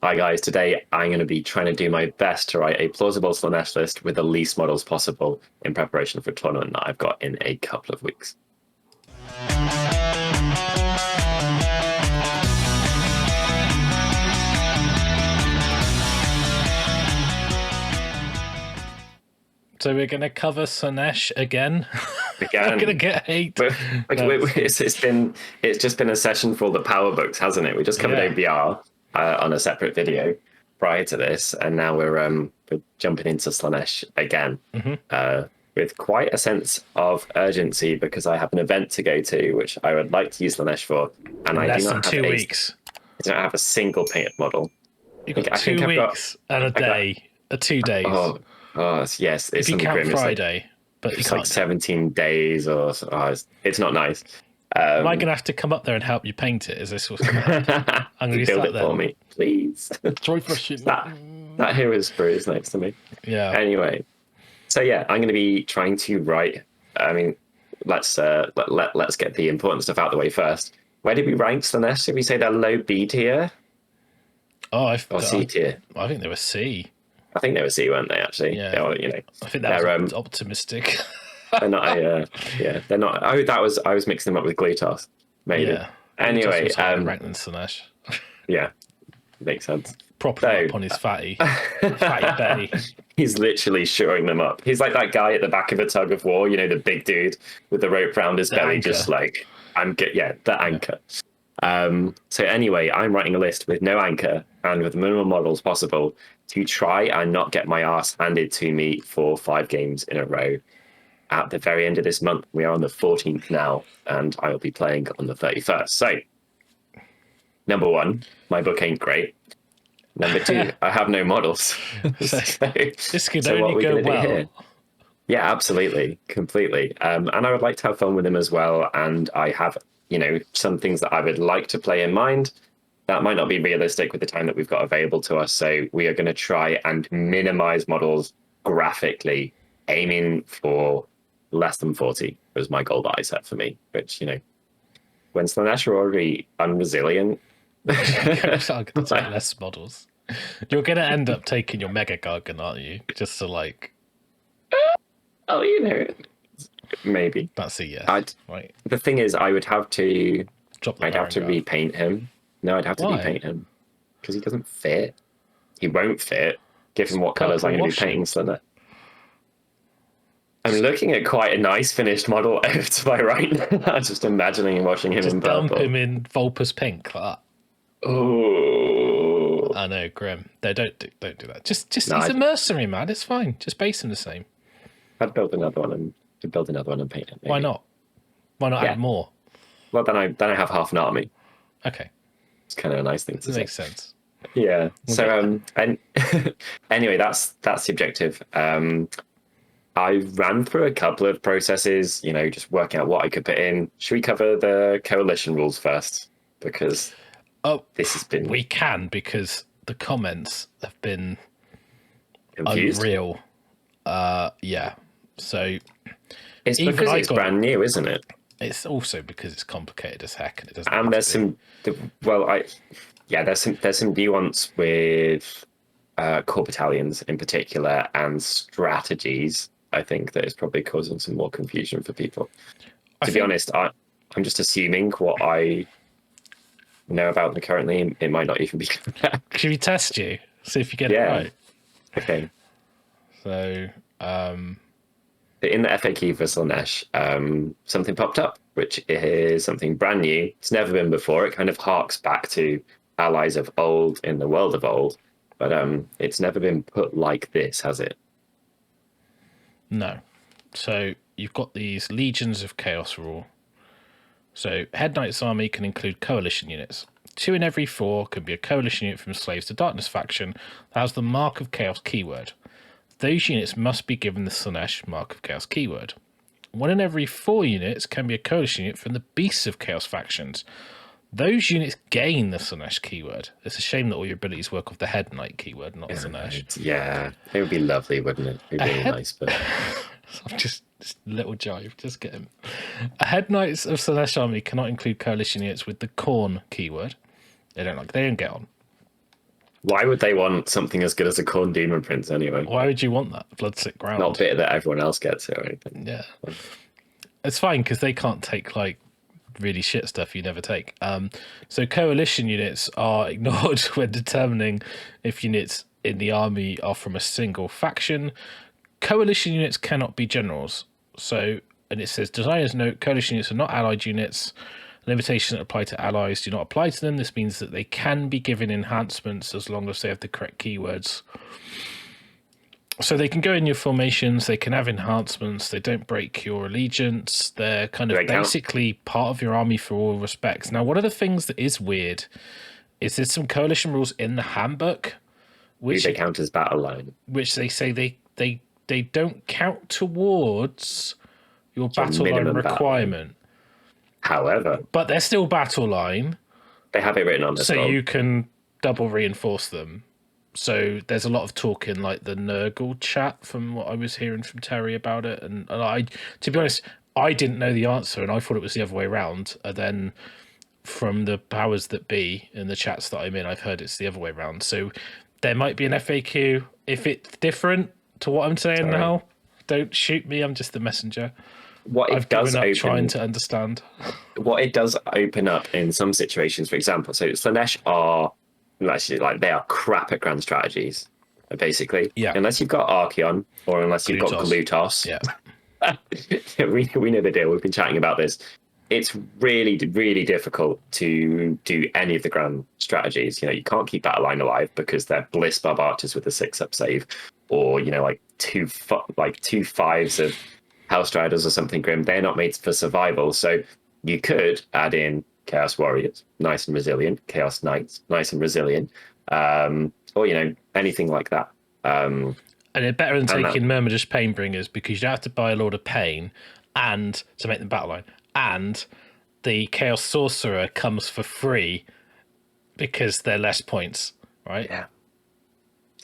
Hi guys, today I'm going to be trying to do my best to write a plausible Slaanesh list with the least models possible in preparation for a tournament that I've got in a couple of weeks. So we're going to cover Slaanesh again. Again, I'm going to get hate. It's just been a session for all the power books, hasn't it? We just covered OBR on a separate video prior to this, and now we're jumping into Slaanesh again with quite a sense of urgency because I have an event to go to, which I would like to use Slaanesh for, and I do not have 2 weeks. I don't have a single painted model. You've got 2 weeks and a day, 2 days. Oh yes, it's if you count Friday, but it's like 17 days or it's not nice. Am I going to have to come up there and help you paint it? Is this what's going to happen? I'm going to build it for me, please. Sorry for shit. That hero's sprue is next to me. Yeah. Anyway, so yeah, I'm going to be trying to write. I mean, let's get the important stuff out of the way first. Where did we rank Slaanesh? Did we say they're low B tier? Or C tier? I think they were C. I think they were C, weren't they? Actually, yeah. I think that was optimistic. They're not. They're not. Oh, I was mixing them up with Glutos. Maybe. Yeah. Anyway, ranked than Slaanesh. Yeah, makes sense. Properly up on his fatty belly. He's literally shoring them up. He's like that guy at the back of a tug of war. You know, the big dude with the rope around his belly, anchor. Just like the anchor. So anyway, I'm writing a list with no anchor and with the minimum models possible to try and not get my ass handed to me for 5 games in a row. At the very end of this month, we are on the 14th now, and I will be playing on the 31st. So, number 1, my book ain't great. Number 2, I have no models. This could only go well. Yeah, absolutely, completely. And I would like to have fun with them as well. And I have, some things that I would like to play in mind. That might not be realistic with the time that we've got available to us. So we are going to try and minimize models graphically, aiming for less than 40 was my goal that I set for me, which, when Slaanesh are already unresilient. I'm going to take less models. You're going to end up taking your Mega Gargant, aren't you? Just to maybe. That's a yes. Right. The thing is, I would have to... I'd have to repaint him. No, I'd have to repaint him. Because he doesn't fit. He won't fit, given what colours I'm going to be painting Slaanesh. I'm looking at quite a nice finished model over to my right. I'm just imagining and washing him in purple. Dump him in Vulpus pink like that. Oh, I know, grim. They don't do that. Just he's a mercenary, man. It's fine. Just base him the same. I'd build another one and paint it. Maybe. Why not? Why not add more? Well, then I have half an army. Okay, it's kind of a nice thing to say. Makes sense. Yeah. So and anyway, that's the objective. I ran through a couple of processes, just working out what I could put in. Should we cover the coalition rules first? Because this has been... We can, because the comments have been confused. Unreal. Yeah. So it's because it's brand new, isn't it? It's also because it's complicated as heck, and it doesn't. And there's some there's some nuance with core battalions in particular and strategies. I think that is probably causing some more confusion for people. To be honest, I'm just assuming what I know about them currently. It might not even be correct. Should we test you? See if you get it right. Okay. So, in the FAQ for Slaanesh, something popped up, which is something brand new. It's never been before. It kind of harks back to allies of old in the world of old, but it's never been put like this, has it? No. So you've got these legions of chaos rule. So Hedonite's army can include coalition units. 2 in every 4 can be a coalition unit from Slaves to Darkness faction that has the Mark of Chaos keyword. Those units must be given the Slaanesh Mark of Chaos keyword. 1 in every 4 units can be a coalition unit from the Beasts of Chaos factions. Those units gain the Slaanesh keyword. It's a shame that all your abilities work off the Hedonite keyword, not Slaanesh. Yeah, it would be lovely, wouldn't it? It'd be really nice, but... just little jive, just get him. A Hedonites of Slaanesh army cannot include coalition units with the Khorne keyword. They don't get on. Why would they want something as good as a Khorne Demon Prince anyway? Why would you want that? Bloodsick Ground. Not bit that everyone else gets it or anything. Yeah. It's fine because they can't take like really shit stuff you never take. So coalition units are ignored when determining if units in the army are from a single faction. Coalition units cannot be generals. So, and it says, designers note, coalition units are not allied units. Limitations that apply to allies do not apply to them. This means that they can be given enhancements as long as they have the correct keywords. So they can go in your formations, they can have enhancements, they don't break your allegiance, they're kind of basically part of your army for all respects. Now, one of the things that is weird is there's some coalition rules in the handbook which they count as battle line. Which they say they don't count towards your battle line requirement. However, but they're still battle line. They have it written on the so you can double reinforce them. So there's a lot of talk in like the Nurgle chat from what I was hearing from Terry about it, and I, to be honest, I didn't know the answer, and I thought it was the other way around. And then from the powers that be in the chats that I'm in, I've heard it's the other way around. So there might be an FAQ if it's different to what I'm saying now. Don't shoot me. I'm just the messenger. What it does open, trying to understand. What it does open up in some situations, for example, so Slaanesh are actually like they are crap at grand strategies, basically. Yeah. Unless you've got Archeon or unless you've got Glutos. Yeah. we know the deal. We've been chatting about this. It's really, really difficult to do any of the grand strategies. You know, you can't keep Battle Line alive because they're Bliss Bub Archers with a 6-up save, or you know, like two fives of Hellstriders or something grim. They're not made for survival. So you could add in Chaos Warriors, nice and resilient, Chaos Knights, nice and resilient, or you know, anything like that. And it's better than taking Myrmidons Painbringers because you don't have to buy a Lord of Pain and to make them battle line. And the Chaos Sorcerer comes for free because they're less points, right? Yeah.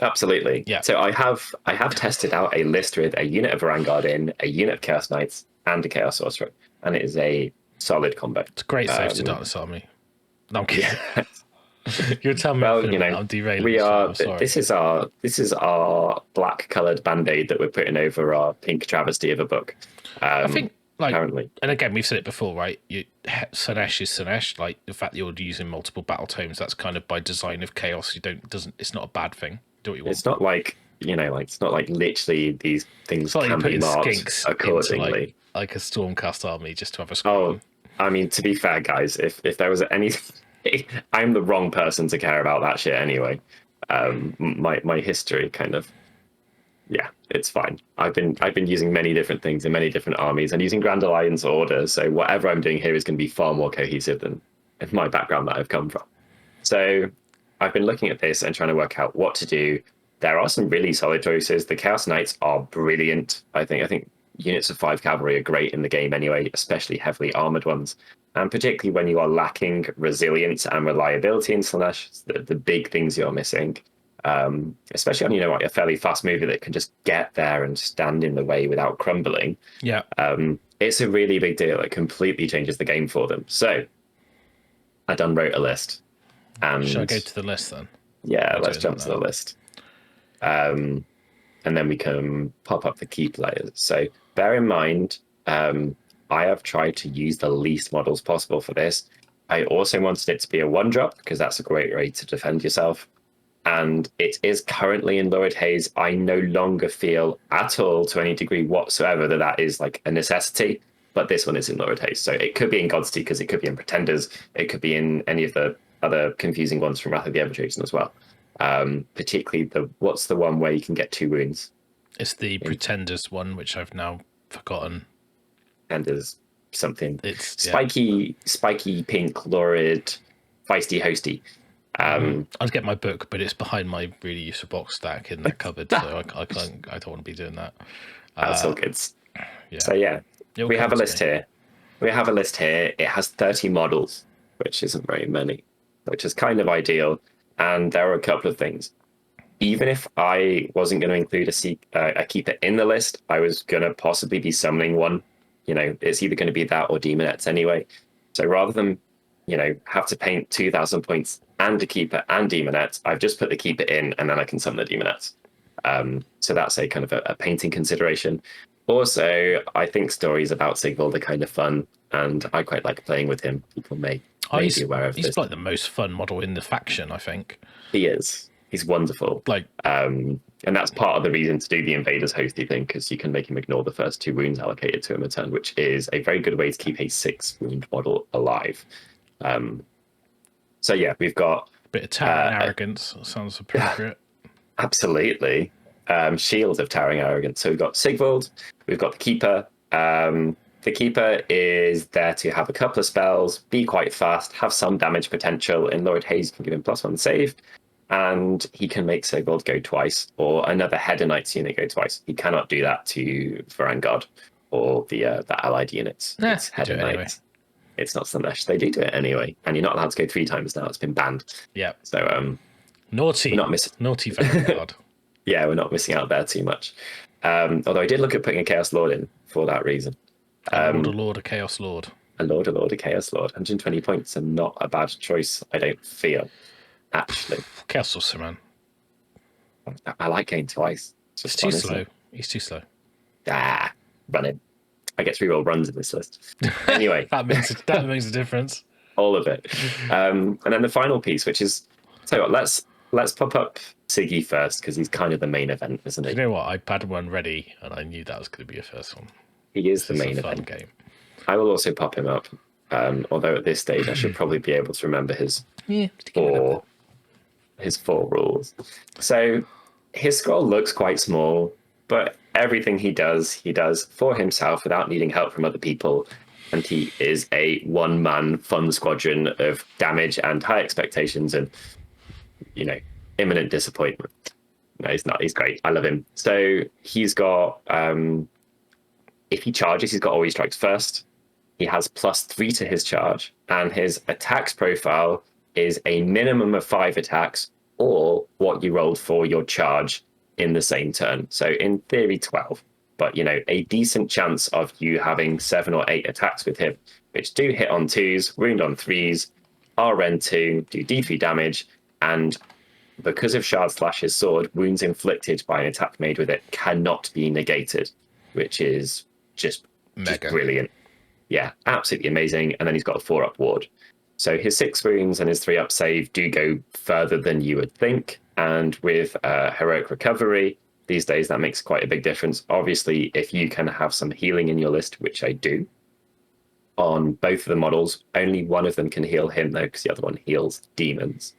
Absolutely. Yeah. So I have tested out a list with a unit of Varanguard in, a unit of Chaos Knights, and a Chaos Sorcerer, and it is a solid combo. It's a great save to Darkness Army. No, I'm kidding. Yeah. You're telling me, well, you know, I'm derailing. We are. This is our black coloured band-aid that we're putting over our pink travesty of a book. I think, like, currently, and again, we've said it before, right? Slaanesh is Slaanesh. Like the fact that you're using multiple battle tomes, that's kind of by design of chaos. It's not a bad thing. Do what you want. It's not like, you know, like it's not like literally these things can be marked accordingly. Like a Stormcast army just to have a screen. Oh, I mean, to be fair, guys, if there was any, I'm the wrong person to care about that shit anyway. My history kind of, yeah, it's fine. I've been using many different things in many different armies and using Grand Alliance Order. So whatever I'm doing here is going to be far more cohesive than my background that I've come from. So I've been looking at this and trying to work out what to do. There are some really solid choices. The Chaos Knights are brilliant. I think units of 5 cavalry are great in the game anyway, especially heavily armored ones. And particularly when you are lacking resilience and reliability in Slaanesh, the big things you're missing. Especially on, you know, like a fairly fast mover that can just get there and stand in the way without crumbling. Yeah. It's a really big deal. It completely changes the game for them. So I wrote a list. And shall I go to the list then? Yeah, let's jump to the list. And then we can pop up the key players. So bear in mind, I have tried to use the least models possible for this. I also wanted it to be a 1-drop because that's a great way to defend yourself. And it is currently in Lurid Haze. I no longer feel at all, to any degree whatsoever, that is like a necessity. But this one is in Lurid Haze. So it could be in God's because it could be in Pretenders. It could be in any of the other confusing ones from Wrath of the Everchosen as well. Particularly what's the one where you can get 2 wounds? It's the Pretenders one, which I've now forgotten. Pretenders something. It's spiky pink, lurid, feisty, hosty. I'd get my book, but it's behind my really useful box stack in the cupboard, so I don't want to be doing that. That's all good. Yeah. So yeah, we have a list here. It has 30 models, which isn't very many, which is kind of ideal. And there are a couple of things. Even if I wasn't going to include a keeper in the list, I was going to possibly be summoning one. You know, it's either going to be that or Demonettes anyway. So rather than have to paint 2,000 points and a keeper and demonette. I've just put the keeper in, and then I can summon the demonette. So that's a kind of a painting consideration. Also, I think stories about Siegvald are kind of fun, and I quite like playing with him. People may be aware of this. He's like the most fun model in the faction, I think. He is. He's wonderful. And that's part of the reason to do the Invaders Hosty thing, because you can make him ignore the first 2 wounds allocated to him a turn, which is a very good way to keep a 6-wound model alive. So yeah, we've got a bit of towering arrogance. Sounds appropriate. Absolutely. Shield of towering arrogance. So we've got Siegvald, we've got the Keeper. The Keeper is there to have a couple of spells, be quite fast, have some damage potential. In Lurid Haze, you can give him +1 save, and he can make Siegvald go twice, or another Hedonites unit go twice. He cannot do that to Varanguard or the allied units. It's Hedonite. Anyway. It's not Slaanesh. They do it anyway, and you're not allowed to go 3 times now. It's been banned. Yeah. So naughty. Naughty Varanguard. Yeah, we're not missing out there too much. Although I did look at putting a Chaos Lord in for that reason. A Lord, a Chaos Lord. A Lord, a Chaos Lord. 120 points and not a bad choice, I don't feel, actually. Chaos Sorcerer, man. I like going twice. It's too slow. He's too slow. Run him. I get 3 roll runs in this list. Anyway. that makes a difference. All of it. And then the final piece, which is, tell you what, let's pop up Siggy first, because he's kind of the main event, isn't he? You know what? I had one ready, and I knew that was going to be a first one. He is the main event game. I will also pop him up, although at this stage I should probably be able to remember his 4 rules. So his scroll looks quite small, but everything he does for himself without needing help from other people. And he is a one-man fun squadron of damage and high expectations and, imminent disappointment. No, he's not. He's great. I love him. So he's got, if he charges, he's got always strikes first. He has +3 to his charge, and his attacks profile is a minimum of 5 attacks, or what you rolled for your charge in the same turn. So in theory, 12. But, a decent chance of you having 7 or 8 attacks with him, which do hit on 2s, wound on 3s, are rend 2, do D3 damage, and because of Shard Slash, his sword, wounds inflicted by an attack made with it cannot be negated, which is just brilliant. Yeah, absolutely amazing. And then he's got a 4-up ward. So his 6 wounds and his 3-up save do go further than you would think. And with Heroic Recovery, these days that makes quite a big difference. Obviously, if you can have some healing in your list, which I do, on both of the models, only one of them can heal him, though, because the other one heals demons.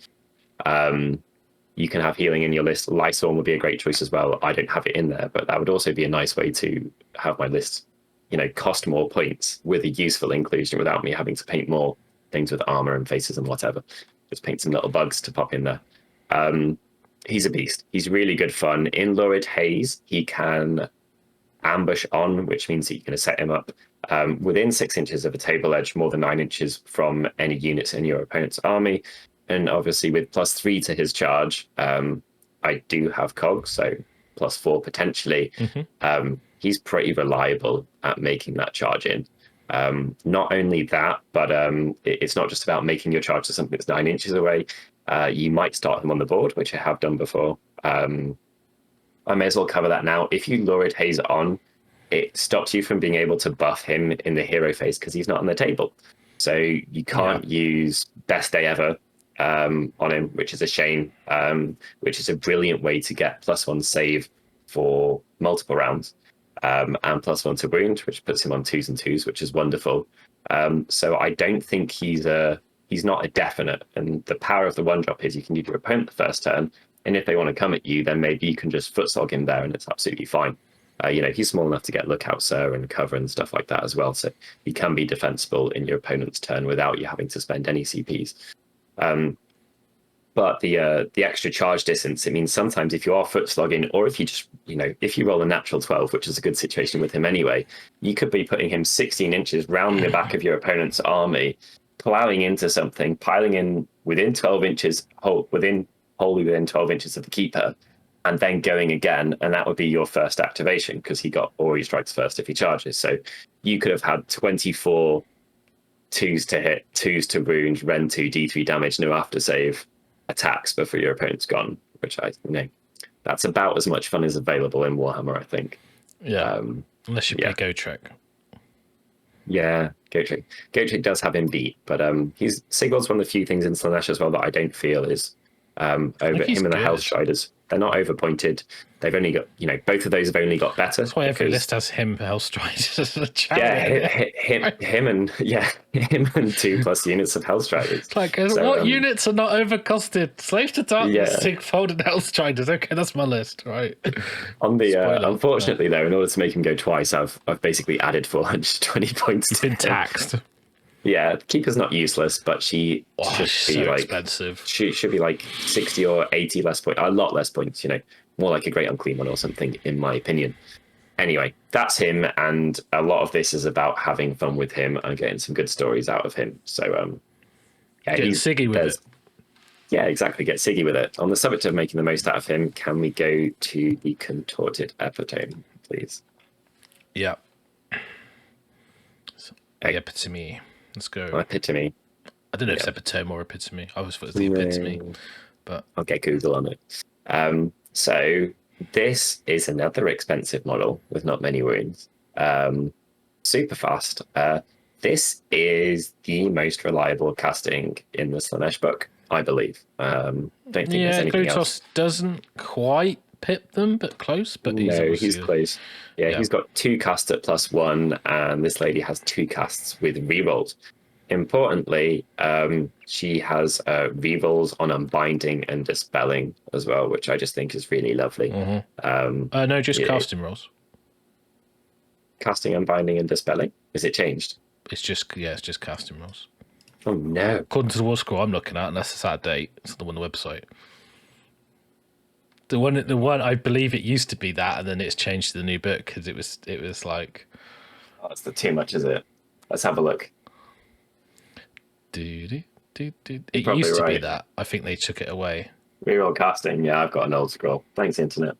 You can have healing in your list. Lystorm would be a great choice as well. I don't have it in there, but that would also be a nice way to have my list, cost more points with a useful inclusion without me having to paint more things with armor and faces and whatever. Just paint some little bugs to pop in there. He's a beast. He's really good fun. In Lurid Haze, he can ambush on, which means that you're going to set him up within 6 inches of a table edge, more than 9 inches from any units in your opponent's army. And obviously with +3 to his charge, I do have cogs, so +4 potentially. Mm-hmm. He's pretty reliable at making that charge in. Not only that, but it's not just about making your charge to something that's 9 inches away. You might start him on the board, which I have done before. I may as well cover that now. If you Lurid Haze on, it stops you from being able to buff him in the hero phase because he's not on the table. So you can't use Best Day Ever on him, which is a shame, which is a brilliant way to get +1 save for multiple rounds, and +1 to wound, which puts him on 2s and 2s, which is wonderful. So I don't think he's not a definite, and the power of the 1-drop is you can give your opponent the first turn, and if they want to come at you, then maybe you can just footslog him there and it's absolutely fine. He's small enough to get Lookout Sir and cover and stuff like that as well, so he can be defensible in your opponent's turn without you having to spend any CPs. But the extra charge distance, it means sometimes if you are foot slogging, or if you just, if you roll a natural 12, which is a good situation with him anyway, you could be putting him 16 inches round the back of your opponent's army, plowing into something, piling in within 12 inches, wholly within 12 inches of the keeper, and then going again, and that would be your first activation because he got already strikes first if he charges. So you could have had 24 2s to hit, 2s to wound, Ren 2, D3 damage, no after save, attacks before your opponent's gone, which that's about as much fun as available in Warhammer, I think. Yeah. Unless you play Gotrek. Yeah, Gotrek. Gotrek does have him beat, but Siegwald's one of the few things in Slaanesh as well that I don't feel is over him and the Hellstriders. They're not overpointed. They've only got, both of those have only got better. That's why every list has him, Hellstriders as a champion. Yeah, him and 2+ units of Hellstriders. Like, what units are not overcosted? Slaves to Darkness, Siegfried, and Hellstriders. Okay, that's my list, right? On the unfortunately though, in order to make him go twice, I've basically added 420 points. He's been taxed. Yeah, Keeper's not useless, but she should be expensive. She should be like 60 or 80 less points, a lot less points, more like a Great Unclean One or something, in my opinion. Anyway, that's him, and a lot of this is about having fun with him and getting some good stories out of him. So, get Siggy with it. Yeah, exactly. Get Siggy with it. On the subject of making the most out of him, can we go to the Contorted Epitome, please? Yeah. The Epitome. Let's go. Epitome. I don't know if it's Epitome or Epitome. I always thought it was the Epitome. But I'll get Google on it. So this is another expensive model with not many wounds. Super fast. This is the most reliable casting in the Slaanesh book, I believe. Don't think there's anything else. Doesn't quite pip them, but close. But he's close. Yeah, he's got 2 casts at +1, and this lady has 2 casts with rerolls. Importantly, she has rerolls on Unbinding and Dispelling as well, which I just think is really lovely. No, just casting rolls. Casting, Unbinding, and Dispelling. Is it changed? It's just casting rolls. Oh no! According to the War Scroll I'm looking at, and that's a sad date. It's the one on the website. The one I believe it used to be that, and then it's changed to the new book because it was like. Oh, it's too much, is it? Let's have a look. It used to be that. I think they took it away. Reroll casting. Yeah, I've got an old scroll. Thanks, internet.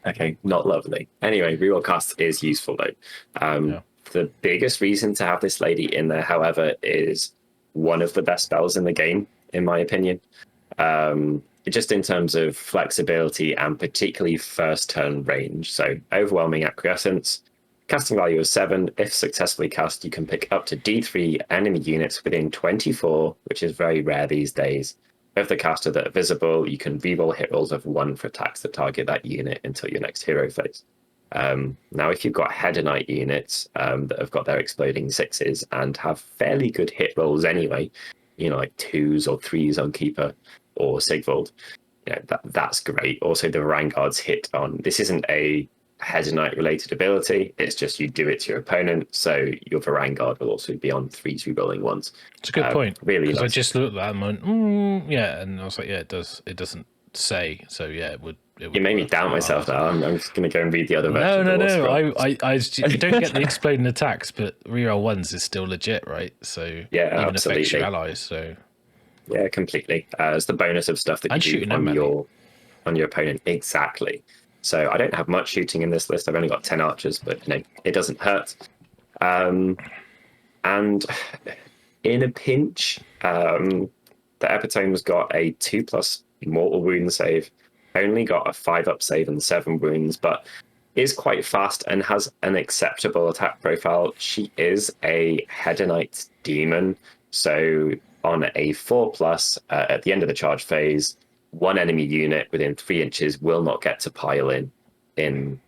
Okay, not lovely. Anyway, reroll cast is useful though. The biggest reason to have this lady in there, however, is one of the best spells in the game, in my opinion. Just in terms of flexibility and particularly first turn range. So overwhelming acquiescence. Casting value of 7. If successfully cast, you can pick up to D3 enemy units within 24, which is very rare these days. Of the caster that are visible, you can reroll hit rolls of 1 for attacks that target that unit until your next hero phase. Now, if you've got Hedonite units that have got their exploding 6s and have fairly good hit rolls anyway, like 2s or 3s on Keeper or Siegvald, that's great. Also, the Varanguard's hit on. This isn't a Hedonite related ability, it's just you do it to your opponent, so your Varanguard will also be on 3s rerolling 1s. It's a good point, really, because I just looked at that and went and I was like, it doesn't say, so it would you made me doubt myself now. I'm just going to go and read the other version. No, I don't get the exploding attacks, but reroll 1s is still legit, right? So yeah, even absolutely affects your allies, so yeah, completely. It's the bonus of stuff that you do on your opponent. Exactly. So I don't have much shooting in this list. I've only got 10 archers, but it doesn't hurt. And in a pinch, the Epitome's got a 2+ mortal wound save, only got a 5+ save and 7 wounds, but is quite fast and has an acceptable attack profile. She is a Hedonite demon, so on a 4+, at the end of the charge phase, 1 enemy unit within 3 inches will not get to pile in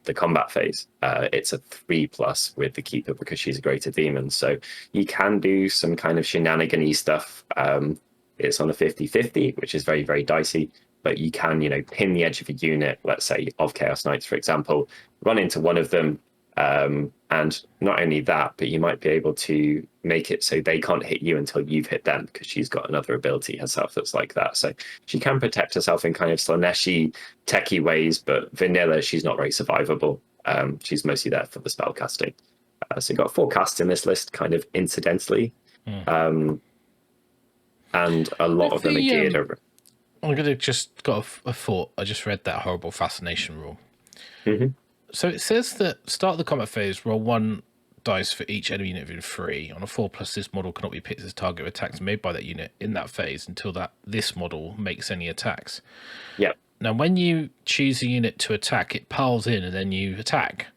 the combat phase. It's a 3+ with the Keeper because she's a greater demon. So you can do some kind of shenanigan-y stuff. It's on a 50-50, which is very, very dicey. But you can, pin the edge of a unit, let's say of Chaos Knights, for example, run into one of them. And not only that, but you might be able to make it so they can't hit you until you've hit them, because she's got another ability herself that's like that. So she can protect herself in kind of Slaanesh-y, techie ways, but vanilla, she's not very survivable. She's mostly there for the spell casting. So you've got 4 casts in this list, kind of incidentally. And a lot of them are geared over. I'm going to just got a thought. I just read that horrible fascination rule. So it says that start of the combat phase, roll 1 dice for each enemy unit within 3. On a 4+, this model cannot be picked as target of attacks made by that unit in that phase until this model makes any attacks. Yep. Now, when you choose a unit to attack, it piles in and then you attack.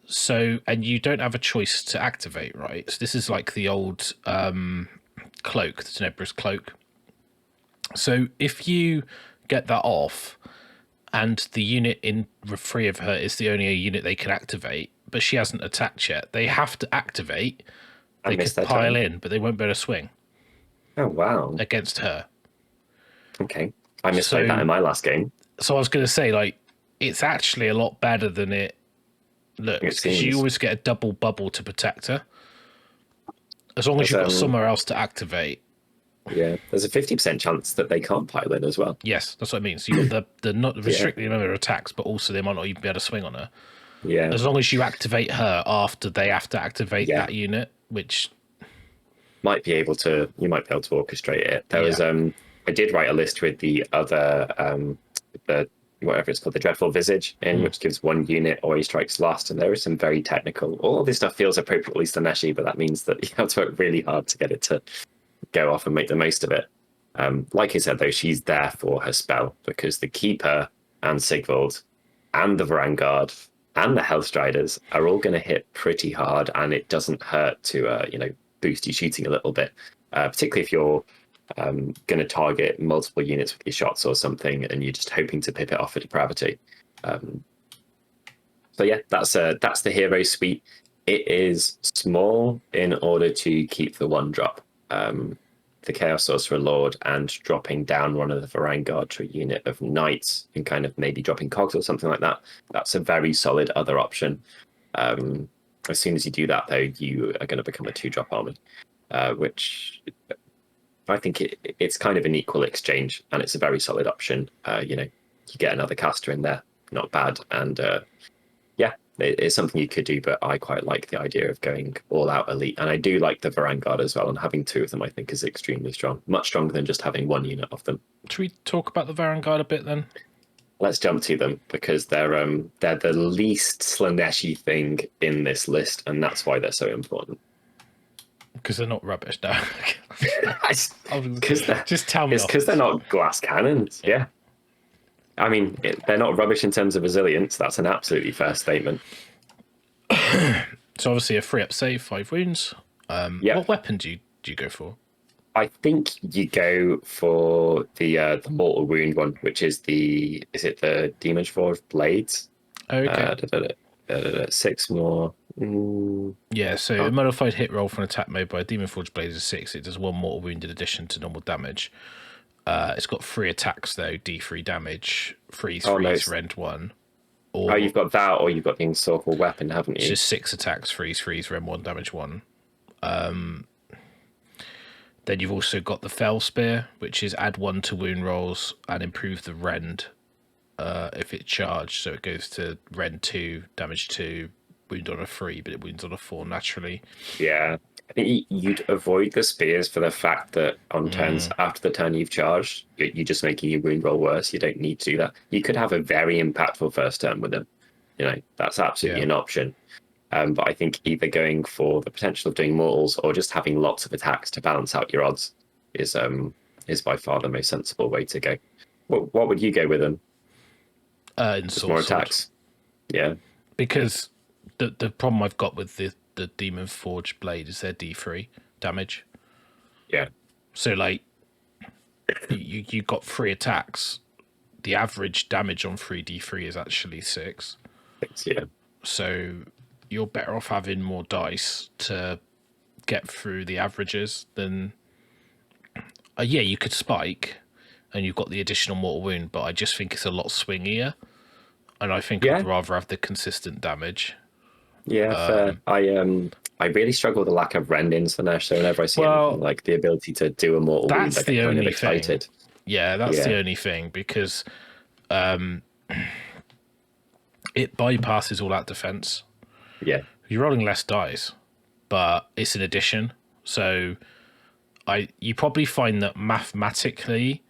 So, and you don't have a choice to activate, right? So this is like the old cloak, the Tenebra's cloak. So if you get that off, and the unit in 3 of her is the only unit they can activate, but she hasn't attacked yet, they have to activate. They could pile in, but they won't be able to swing. Oh, wow. Against her. Okay. I misplayed that in my last game. So I was going to say, like, it's actually a lot better than it looks, because you always get a double bubble to protect her. As long as you've got somewhere else to activate. Yeah, there's a 50% chance that they can't pile in as well. Yes, that's what I mean. So you've got the not restricting the number of attacks, but also they might not even be able to swing on her. Yeah. As long as you activate her after they have to activate that unit, which you might be able to orchestrate it. There was I did write a list with the other the whatever it's called, the Dreadful Visage, which gives 1 unit always strikes last, and there is some very technical. All of this stuff feels appropriately Slaanesh-y, but that means that you have to work really hard to get it to go off and make the most of it. Like I said, though, she's there for her spell, because the Keeper and Siegvalds and the Varanguard and the Hellstriders are all going to hit pretty hard, and it doesn't hurt to boost your shooting a little bit, particularly if you're going to target multiple units with your shots or something, and you're just hoping to pip it off for depravity. So yeah, that's the hero suite. It is small in order to keep the 1-drop. The Chaos Sorcerer Lord and dropping down one of the Varanguard to a unit of knights and kind of maybe dropping cogs or something like that. That's a very solid other option. As soon as you do that, though, you are going to become a 2-drop army, which I think it's kind of an equal exchange, and it's a very solid option. You get another caster in there, not bad, and it's something you could do, but I quite like the idea of going all out elite. And I do like the Varanguard as well, and having 2 of them I think is extremely strong. Much stronger than just having 1 unit of them. Should we talk about the Varanguard a bit then? Let's jump to them, because they're the least Slaanesh-y thing in this list, and that's why they're so important. Because they're not rubbish now. Just tell me. It's because they're not glass cannons. Yeah. I mean, they're not rubbish in terms of resilience. That's an absolutely fair statement. So obviously a 3-up save, 5 wounds. What weapon do you go for? I think you go for the mortal wound one, which is the Demon Forged Blades? Okay. 6 more. Yeah, so a modified hit roll for an attack made by a Demon Forged Blade is 6. It does 1 mortal wound in addition to normal damage. It's got 3 attacks though, D3 damage, freeze, rend 1. Or you've got that, or you've got the Ensorcel Weapon, haven't you? It's just 6 attacks, freeze, rend 1, damage 1. Then you've also got the Fell Spear, which is add 1 to wound rolls and improve the rend if it's charged. So it goes to rend 2, damage 2, wound on a 3, but it wounds on a 4 naturally. Yeah. I think you'd avoid the spears for the fact that on turns after the turn you've charged, you're just making your wound roll worse. You don't need to do that. You could have a very impactful first turn with them. That's absolutely an option. But I think either going for the potential of doing mortals or just having lots of attacks to balance out your odds is by far the most sensible way to go. What would you go with them? Just more attacks. Yeah. Because the problem I've got with the Demon Forged Blade is their D3 damage. Yeah. So like you got 3 attacks. The average damage on 3d3 is actually 6. Yeah. So you're better off having more dice to get through the averages than you could spike and you've got the additional mortal wound, but I just think it's a lot swingier. And I think I'd rather have the consistent damage. Yeah, fair. I really struggle with the lack of rend in Slaanesh, so whenever I see anything like the ability to do a mortal wound, I get kind of excited. Yeah, that's the only thing, because it bypasses all that defense. Yeah. You're rolling less dice, but it's an addition. So you probably find that mathematically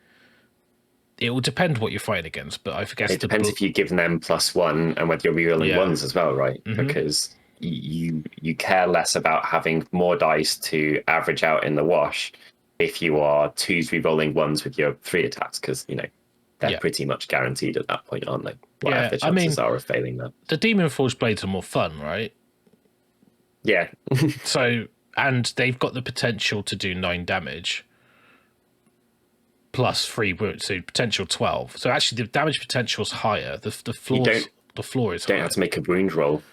it will depend what you're fighting against, but I guess it depends if you give them +1 and whether you're rerolling ones as well, right? Because you care less about having more dice to average out in the wash if you are 2s re-rolling 1s with your 3 attacks, because they're pretty much guaranteed at that point, aren't they? Whatever the chances are of failing that. The Demon Forge blades are more fun, right? Yeah. So, and they've got the potential to do 9 damage plus 3 wounds, so potential 12. So actually, the damage potential is higher. The floor is higher. Don't have to make a wound roll.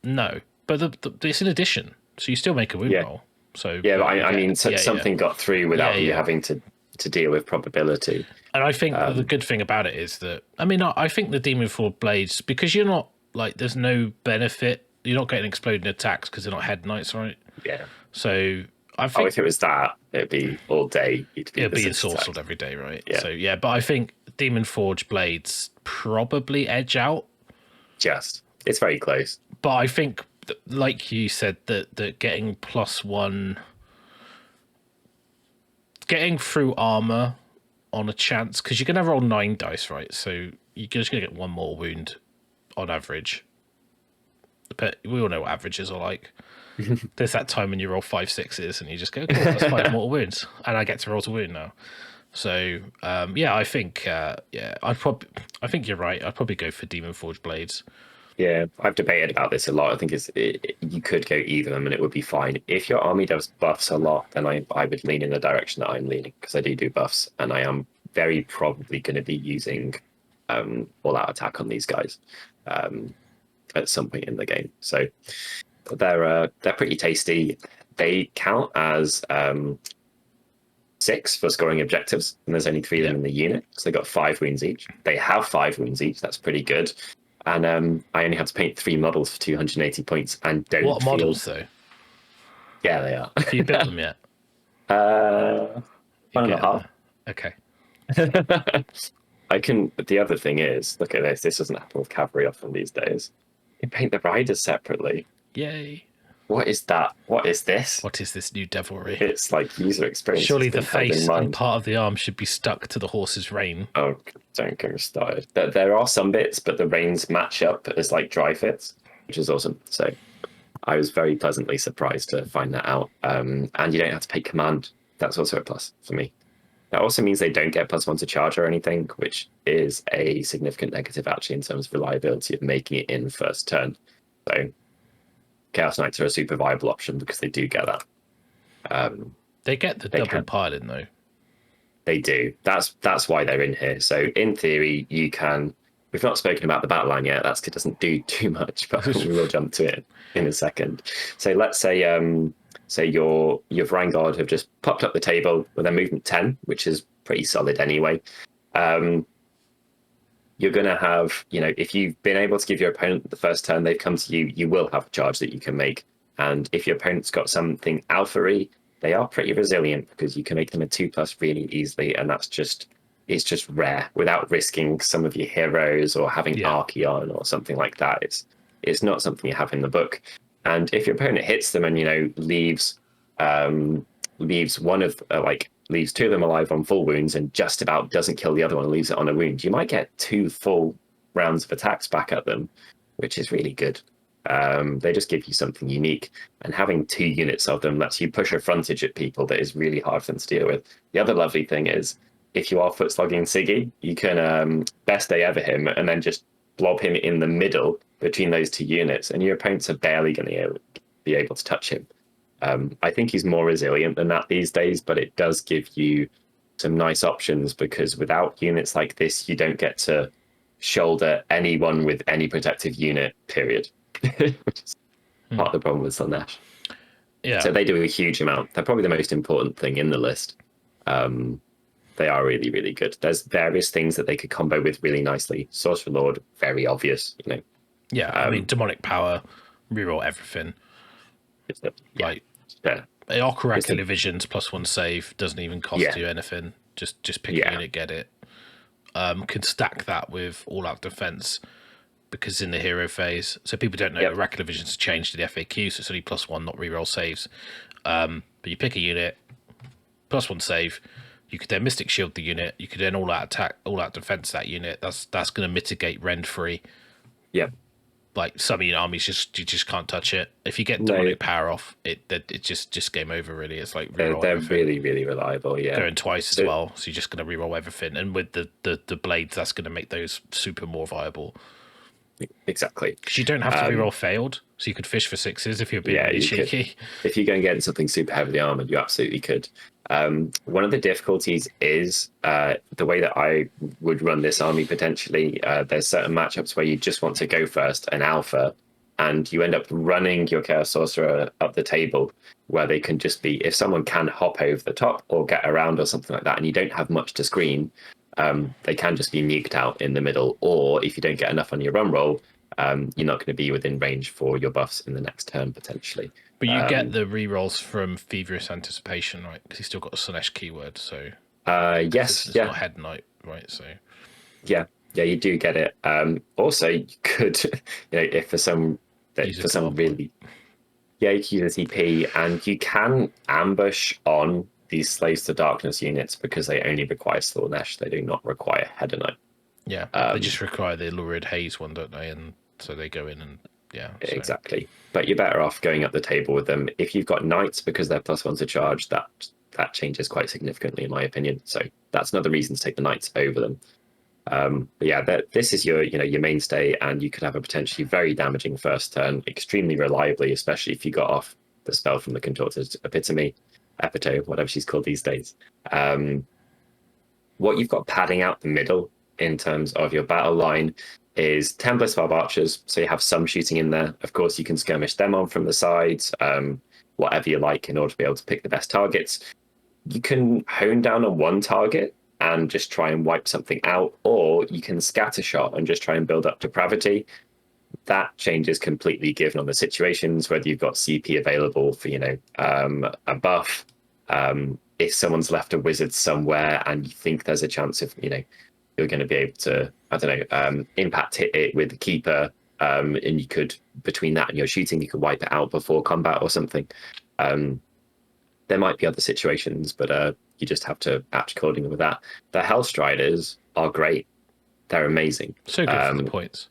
No, but it's an addition, so you still make a wound roll. So yeah, but I mean, something got through without you having to deal with probability. And I think the good thing about it is that, I mean, I think the Demon Forge blades, because you're not like, there's no benefit. You're not getting exploding attacks because they're not Hedonites, right? Yeah. So I think if it was that, it'd be all day. It'd be ensorcelled every day, right? Yeah. So yeah, but I think Demon Forge blades probably edge out. It's very close. But I think, like you said, that getting +1, getting through armor on a chance, because you're gonna roll 9 dice, right? So you're just gonna get 1 more wound on average. But we all know what averages are like. There's that time when you roll 5 6s and you just go, cool, that's 5 mortal wounds, and I get to roll to wound now. So I think I think you're right. I'd probably go for Demon Forge blades. Yeah, I've debated about this a lot. I think you could go either of them and it would be fine. If your army does buffs a lot, then I would lean in the direction that I'm leaning, because I do buffs, and I am very probably going to be using all-out attack on these guys at some point in the game. So they're pretty tasty. They count as 6 for scoring objectives, and there's only 3 of them in the unit, so they got 5 wounds each. They have 5 wounds each. That's pretty good. And I only had to paint 3 models for 280 points, and don't. What models though? Yeah, they are. Have you built them yet? 1.5. Okay. I can. The other thing is, look at this. This doesn't happen with cavalry often these days. You paint the riders separately. Yay. What is that? What is this? What is this new devilry? It's like user experience. Surely the face and part of the arm should be stuck to the horse's rein. Oh, don't get me started. There are some bits, but the reins match up as like dry fits, which is awesome. So I was very pleasantly surprised to find that out. And you don't have to pay command. That's also a plus for me. That also means they don't get +1 to charge or anything, which is a significant negative actually in terms of reliability of making it in first turn. So Chaos Knights are a super viable option because they do get that. They get the double piling though. They do. That's why they're in here. So in theory, you can. We've not spoken about the battleline yet. It doesn't do too much, but we will jump to it in a second. So let's say your Varanguard have just popped up the table with their movement 10, which is pretty solid anyway. You're going to have, if you've been able to give your opponent the first turn they've come to you, you will have a charge that you can make. And if your opponent's got something alpha-y, they are pretty resilient because you can make them a 2+ really easily. And it's just rare without risking some of your heroes or having Archeon or something like that. It's not something you have in the book. And if your opponent hits them and, leaves leaves 2 of them alive on full wounds and just about doesn't kill the other one and leaves it on a wound, you might get 2 full rounds of attacks back at them, which is really good. They just give you something unique, and having 2 units of them lets you push a frontage at people that is really hard for them to deal with. The other lovely thing is, if you are foot slogging Siggy, you can best day ever him and then just blob him in the middle between those 2 units, and your opponents are barely going to be able to touch him. I think he's more resilient than that these days, but it does give you some nice options, because without units like this, you don't get to shoulder anyone with any protective unit, period. Which is part of the problem with Slaanesh. Yeah. So they do a huge amount. They're probably the most important thing in the list. They are really, really good. There's various things that they could combo with really nicely. Sorcerer Lord, very obvious, Yeah, I mean, demonic power, reroll everything. Oracular Visions +1 save doesn't even cost you anything. Just pick a unit, get it. Can stack that with all-out defense because in the hero phase. So people don't know Oracular Visions changed to the FAQ, so it's only +1, not reroll saves. But you pick a unit, +1 save. You could then Mystic Shield the unit. You could then all-out attack, all-out defense that unit. That's going to mitigate rend free. Yep. like some of your armies, you just can't touch it. If you get demonic power off, it just game over. Really, it's like they're really reliable. Yeah, going twice as well, so you're just going to reroll everything. And with the blades, that's going to make those super more viable. Exactly, because you don't have to reroll failed, so you could fish for sixes if you're being really cheeky. If you're going to get something super heavily armored, you absolutely could. One of the difficulties is the way that I would run this army potentially. There's certain matchups where you just want to go first, an alpha, and you end up running your Chaos Sorcerer up the table where they can just be, if someone can hop over the top or get around or something like that, and you don't have much to screen, they can just be nuked out in the middle. Or if you don't get enough on your run roll, you're not going to be within range for your buffs in the next turn potentially. But you get the rerolls from Feverious Anticipation, right? Because he's still got a Slaanesh keyword, so yes, it's not Hedonite, right? So yeah, you do get it. Also, you could, if for some really, you can use a TP, and you can ambush on these Slaves to Darkness units because they only require Slaanesh. They do not require Hedonite. Yeah, they just require the Lurid Haze one, don't they? And so they go in and exactly. But you're better off going up the table with them. If you've got Knights, because they're +1 to charge, that changes quite significantly in my opinion. So that's another reason to take the Knights over them. But yeah, this is your mainstay, and you could have a potentially very damaging first turn, extremely reliably, especially if you got off the spell from the Contorted Epitome, whatever she's called these days. What you've got padding out the middle in terms of your battle line is 10 +12 archers, so you have some shooting in there. Of course, you can skirmish them on from the sides, whatever you like, in order to be able to pick the best targets. You can hone down on one target and just try and wipe something out, or you can scatter shot and just try and build up depravity. That changes completely given on the situations, whether you've got CP available for a buff. If someone's left a wizard somewhere and you think there's a chance of you're going to be able to, impact hit it with the keeper, and you could, between that and your shooting, you could wipe it out before combat or something. There might be other situations, but you just have to act accordingly with that. The Hellstriders are great. They're amazing. So good for the points.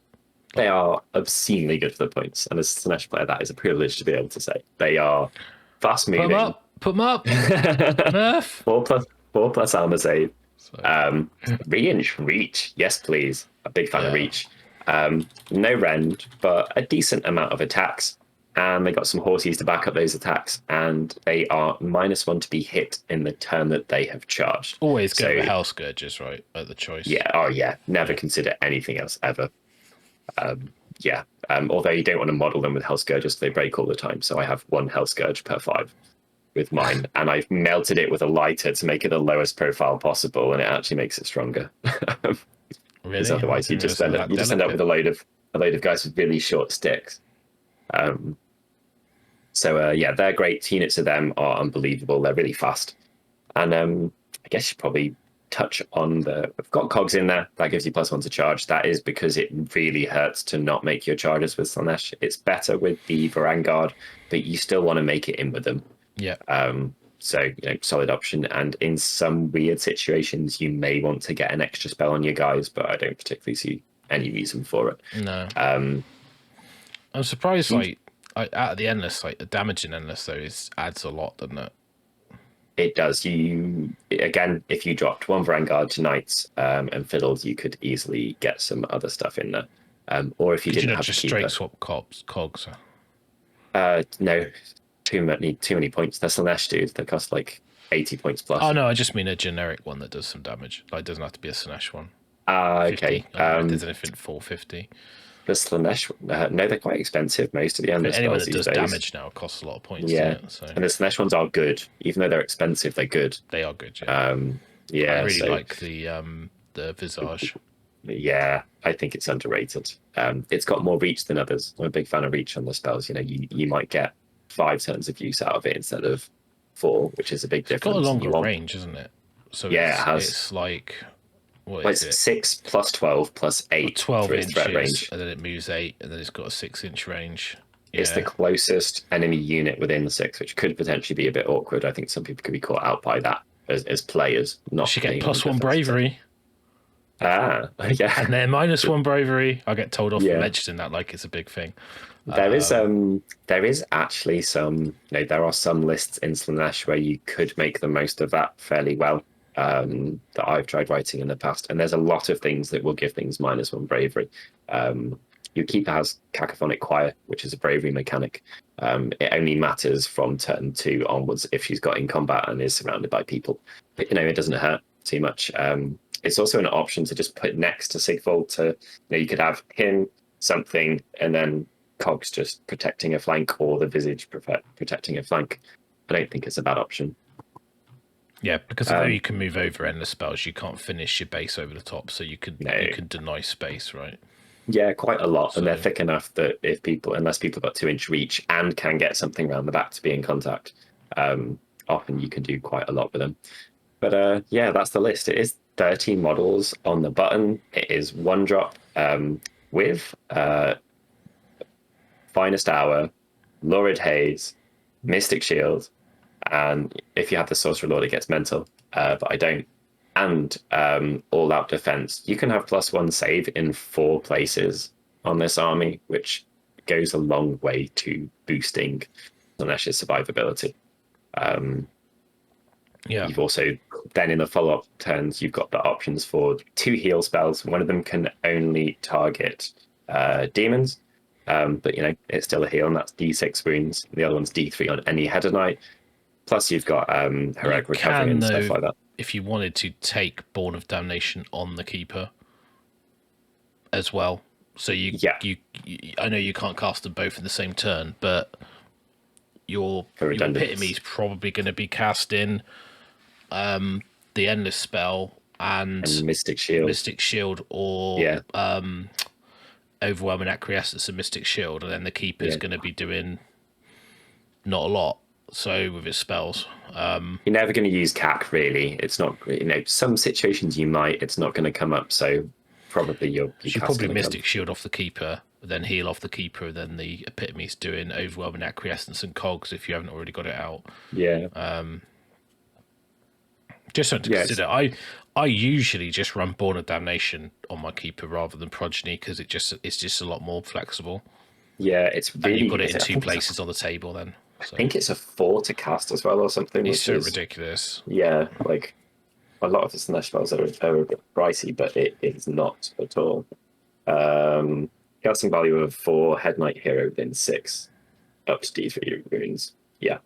They are obscenely good for the points. And as a Slaanesh player, that is a privilege to be able to say. They are fast moving. Put them up. Nerf. 4+ armor save. Reach. Yes, please. A big fan of reach. No rend, but a decent amount of attacks. And they got some horses to back up those attacks, and they are -1 to be hit in the turn that they have charged. Always go with Hell Scourges, right? At the choice. Yeah. Oh, yeah. Never consider anything else ever. Although you don't want to model them with Hell Scourges, they break all the time. So I have 1 Hell Scourge per 5 with mine, and I've melted it with a lighter to make it the lowest profile possible, and it actually makes it stronger. Really? Because otherwise, you just end up with a load of guys with really short sticks. They're great. Units of them are unbelievable. They're really fast. And I guess you probably touch on I've got cogs in there. That gives you +1 to charge. That is because it really hurts to not make your charges with Slaanesh. It's better with the Varanguard, but you still want to make it in with them. Yeah. Solid option. And in some weird situations, you may want to get an extra spell on your guys, but I don't particularly see any reason for it. No. I'm surprised, out of the Endless, the damage in Endless, though, adds a lot, doesn't it? It does. If you dropped 1 Varanguard to Knights and fiddled, you could easily get some other stuff in there. Or if you didn't have just straight swap cogs. No, too many points. They're Slaanesh, dude. They cost 80 points plus. Oh no, I just mean a generic one that does some damage. It doesn't have to be a Slaanesh one. Okay. There's anything 450. The Slaanesh, no, they're quite expensive. Most of the Endless anyone spells that does these days damage now costs a lot of points. Yeah, and the Slaanesh ones are good, even though they're expensive. They're good. They are good. Yeah. I really like the Visage. Yeah, I think it's underrated. It's got more reach than others. I'm a big fan of reach on the spells. You might get 5 turns of use out of it instead of 4, which is a big difference. It's got a longer range, isn't it? So yeah, it has. It's like. It's 6 + 12 + 8 12 for its threat range. And then it moves 8, and then it's got a 6-inch range. Yeah. It's the closest enemy unit within the 6, which could potentially be a bit awkward. I think some people could be caught out by that as players. Not she get +1 bravery. Ah, yeah. And they're -1 bravery. I get told off for Yeah. mentioning that like it's a big thing. There is actually some, there are some lists in Slaanesh where you could make the most of that fairly well, that I've tried writing in the past. And there's a lot of things that will give things -1 bravery. Your keeper has cacophonic choir, which is a bravery mechanic. It only matters from turn 2 onwards if she's got in combat and is surrounded by people. But it doesn't hurt too much. It's also an option to just put next to Siegvald to, you could have him, something, and then Cogs just protecting a flank, or the Visage protecting a flank. I don't think it's a bad option. Yeah, because although you can move over endless spells, you can't finish your base over the top, so you can deny space, right? Yeah, quite a lot, and they're thick enough that unless people got 2-inch reach and can get something around the back to be in contact, often you can do quite a lot with them. But yeah, that's the list. It is 13 models on the button. It is 1-drop with Finest Hour, Lurid Haze, Mystic Shield, and if you have the Sorcerer Lord, it gets mental, but I don't. And all-out defense. You can have +1 save in 4 places on this army, which goes a long way to boosting Slaanesh's survivability. Yeah. You've also, then in the follow-up turns, you've got the options for 2 heal spells. One of them can only target demons, but it's still a heal, and that's D6 wounds. The other one's D3 on any Hedonite. Plus, you've got heroic recovery and stuff like that. If you wanted to take Born of Damnation on the keeper as well, so you I know you can't cast them both in the same turn, but your epitome is probably going to be casting the endless spell and Mystic Shield, or overwhelming acquiescence and Mystic Shield, and then the keeper is going to be doing not a lot. So with his spells, you're never going to use CAC, really. It's not, some situations you might. It's not going to come up. So probably you should probably Mystic Shield off the keeper, then heal off the keeper, then the epitome's doing overwhelming acquiescence and cogs if you haven't already got it out. Yeah. Just something to consider. I usually just run Born of Damnation on my keeper rather than Progeny because it's just a lot more flexible. Yeah, it's really. And you've got it in 2 places on the table then. So. I think it's a 4 to cast as well, or something. It's so ridiculous. Yeah, like a lot of the Slaanesh spells are a bit pricey, but it is not at all. Casting value of 4, Hedonite hero within 6, up to D3 wounds. Yeah.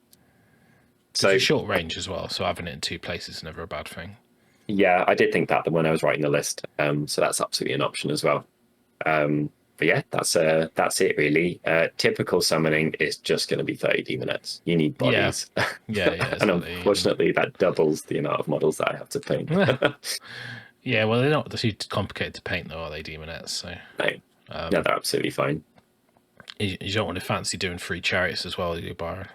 So it's short range as well, so having it in 2 places is never a bad thing. Yeah, I did think that when I was writing the list. So that's absolutely an option as well. But yeah, that's it really. Typical summoning is just going to be 30 demonettes. You need bodies. Yeah. And unfortunately, that doubles the amount of models that I have to paint. Yeah, well, they're not too complicated to paint, though, are they, demonettes? So no, they're absolutely fine. You don't want to fancy doing 3 chariots as well, do you, Byron?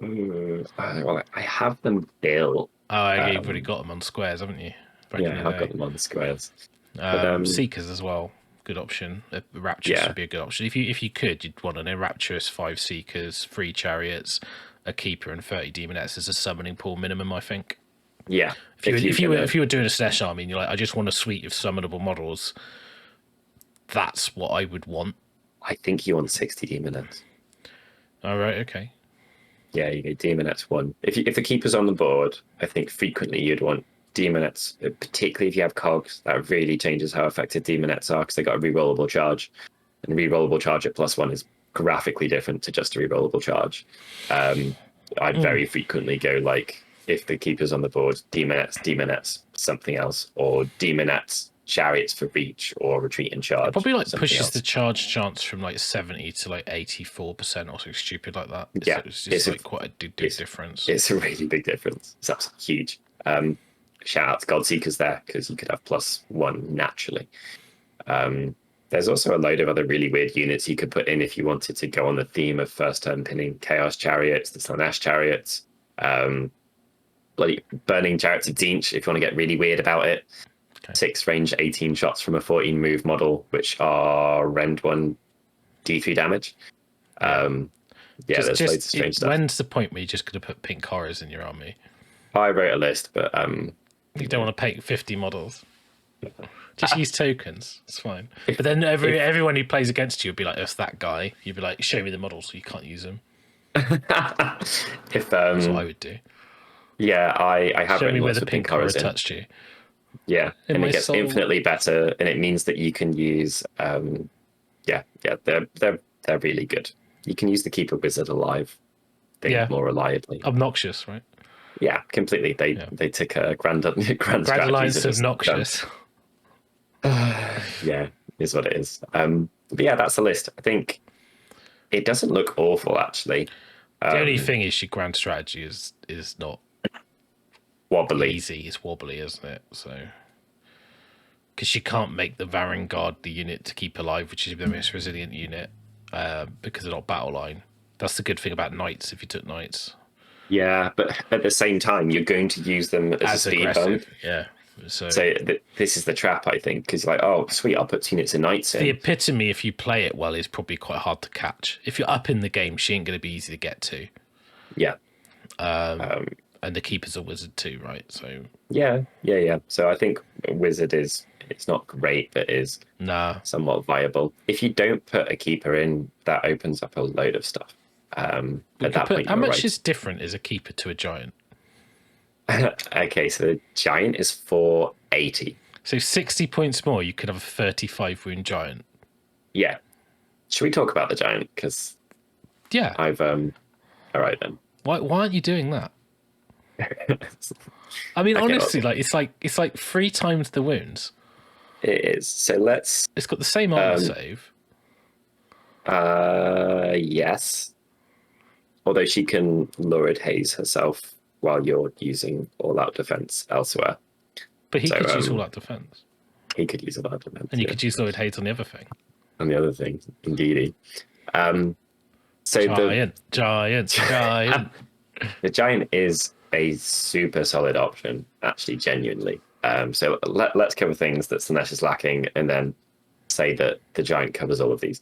Well, I have them built. Oh, you've already got them on squares, haven't you? Yeah, I've got them on the squares. Seekers as well. Good option. Rapturous would be a good option. If you could, you'd want an Rapturous, 5 Seekers, 3 Chariots, a Keeper, and 30 Demonettes as a summoning pool minimum, I think. Yeah. If you were doing a Slaanesh army and you're like, I just want a suite of summonable models, that's what I would want. I think you want 60 Demonettes. All right, okay. Yeah, you need Demonettes 1. If the Keeper's on the board, I think frequently you'd want Demonettes, particularly if you have cogs. That really changes how effective Demonettes are because they got a rerollable charge, and a rerollable charge at +1 is graphically different to just a rerollable charge. I'd very frequently go like, if the Keeper's on the board, Demonettes, something else, or Demonettes, Chariots for reach or retreat and charge. It probably pushes the charge chance from 70 to 84% or something stupid like that. Yeah, it's just quite a big difference. It's a really big difference. It's absolutely huge. Shout out to Godseekers there because you could have +1 naturally. There's also a load of other really weird units you could put in if you wanted to go on the theme of first turn pinning. Chaos Chariots, the Slaanesh Chariots, bloody Burning Chariots of Tzeentch if you want to get really weird about it. Okay. 6 range, 18 shots from a 14 move model, which are rend 1 D3 damage. There's loads of strange stuff. When's the point where you're just going to put pink horrors in your army? I wrote a list, but you don't want to paint 50 models. Just use tokens. It's fine. But then everyone who plays against you would be like, "That's that guy." You'd be like, "Show me the model, so you can't use them." If That's what I would do. yeah, I have Show me written where lots the of pink pink horror horrors in. touched you. Yeah, In and my it gets soul. infinitely better, and it means that you can use they're really good. You can use the Keeper Wizard alive thing more reliably. Obnoxious, right? Yeah, completely. They took a grand Grand strategies Alliance and just obnoxious. yeah, is what it is. But yeah, that's the list. I think it doesn't look awful actually. The only thing is your grand strategy is not wobbly. easy. It's wobbly, isn't it? So because you can't make the Varanguard the unit to keep alive, which is the most resilient unit, because they're not battle line. That's the good thing about knights. If you took knights, yeah, but at the same time, you're going to use them as a speed bump. Yeah. So this is the trap, I think, because like, oh, sweet, I'll put 2 units of knights in. The Epitome, if you play it well, is probably quite hard to catch. If you're up in the game, she ain't going to be easy to get to. Yeah. And the Keeper's a wizard too, right? So yeah. So I think wizard it's not great, but is somewhat viable. If you don't put a keeper in, that opens up a load of stuff. At that point, how much is different is a keeper to a giant? Okay, so the giant is 480. So 60 points more, you could have a 35 wound giant. Yeah. Should we talk about the giant? Because I've all right then. Why aren't you doing that? I mean, honestly, it's like 3 times the wounds. It is. So let's. It's got the same armor save. Yes. Although she can lurid haze herself while you're using all-out defense elsewhere. But he could use all-out defense. He could use all-out defense. And you could use lurid haze on the other thing. On the other thing, indeedy. So giant. The giant is a super solid option, actually, genuinely. So let's cover things that Slaanesh is lacking, and then say that the giant covers all of these.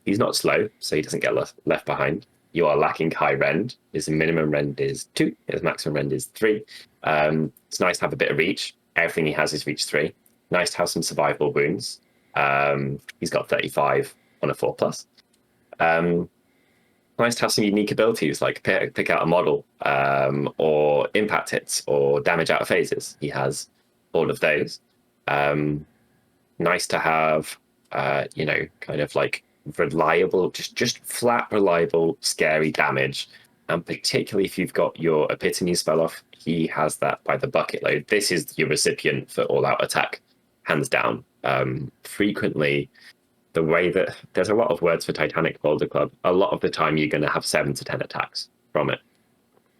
He's not slow, so he doesn't get left behind. You are lacking high rend. His minimum rend is 2. His maximum rend is 3. It's nice to have a bit of reach. Everything he has is reach 3. Nice to have some survivable wounds. He's got 35 on a 4+. Nice to have some unique abilities like pick out a model, or impact hits, or damage out of phases. He has all of those. Nice to have, kind of like reliable, just flat, reliable, scary damage. And particularly if you've got your Epitome spell off, he has that by the bucket load. This is your recipient for all-out attack, hands down. Frequently, the way that there's a lot of words for Titanic Boulder Club, a lot of the time you're going to have 7 to 10 attacks from it.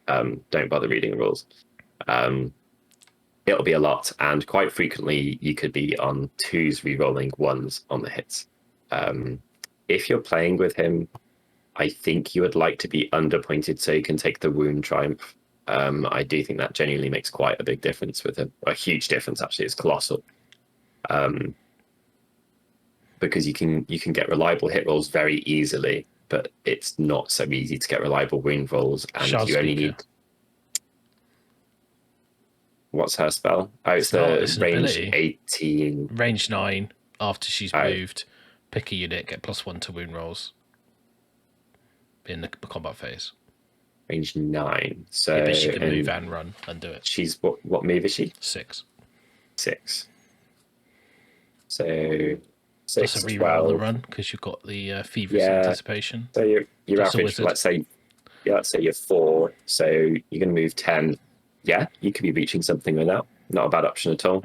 Don't bother reading the rules. It'll be a lot, and quite frequently you could be on 2s re-rolling 1s on the hits. If you're playing with him, I think you would like to be underpointed so you can take the wound triumph. I do think that genuinely makes quite a big difference with him. A huge difference, actually. It's colossal. Because you can get reliable hit rolls very easily, but it's not so easy to get reliable wound rolls, and you only need. What's her spell? Oh, it's the range 18. Range 9. After she's moved, pick a unit, get +1 to wound rolls in the combat phase. Range 9. So but she can move and run and do it. She's what move is she? 6. 6. So. That's a reroll on the run because you've got the feverish anticipation. So your average, let's say you're 4, so you're going to move 10. Yeah, you could be reaching something with that. Not a bad option at all.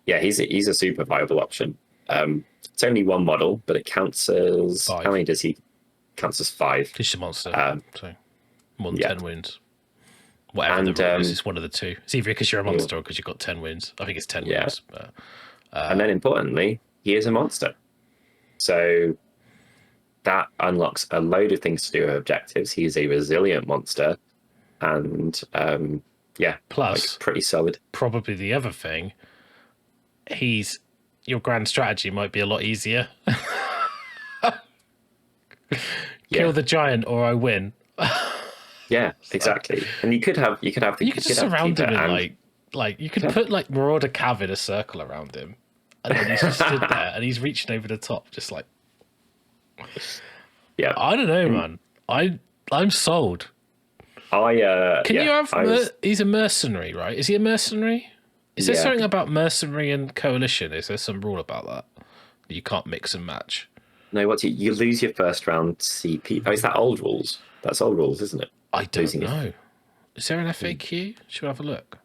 He's a super viable option. It's only 1 model, but it counts as 5. How many does he? Counts as 5. Because she's a monster, so more than 10 wounds. Whatever the rule is, it's one of the 2. It's either because you're a monster or because you've got 10 wounds. I think it's 10 wounds. But, and then importantly, he is a monster. So that unlocks a load of things to do with objectives. He is a resilient monster. And plus, pretty solid. Probably the other thing, your grand strategy might be a lot easier. Kill the giant or I win. Yeah, exactly. And you could just surround him in like Like, you could put like Marauder Cav in a circle around him, and then he's just stood there and he's reaching over the top, just like, Yeah. I don't know, man. I'm sold. Can you have? He's a mercenary, right? Is he a mercenary? Is there something about mercenary and coalition? Is there some rule about that you can't mix and match? No, you lose your first round CP. Oh, is that old rules? That's old rules, isn't it? I don't know. Is there an FAQ? Should we have a look?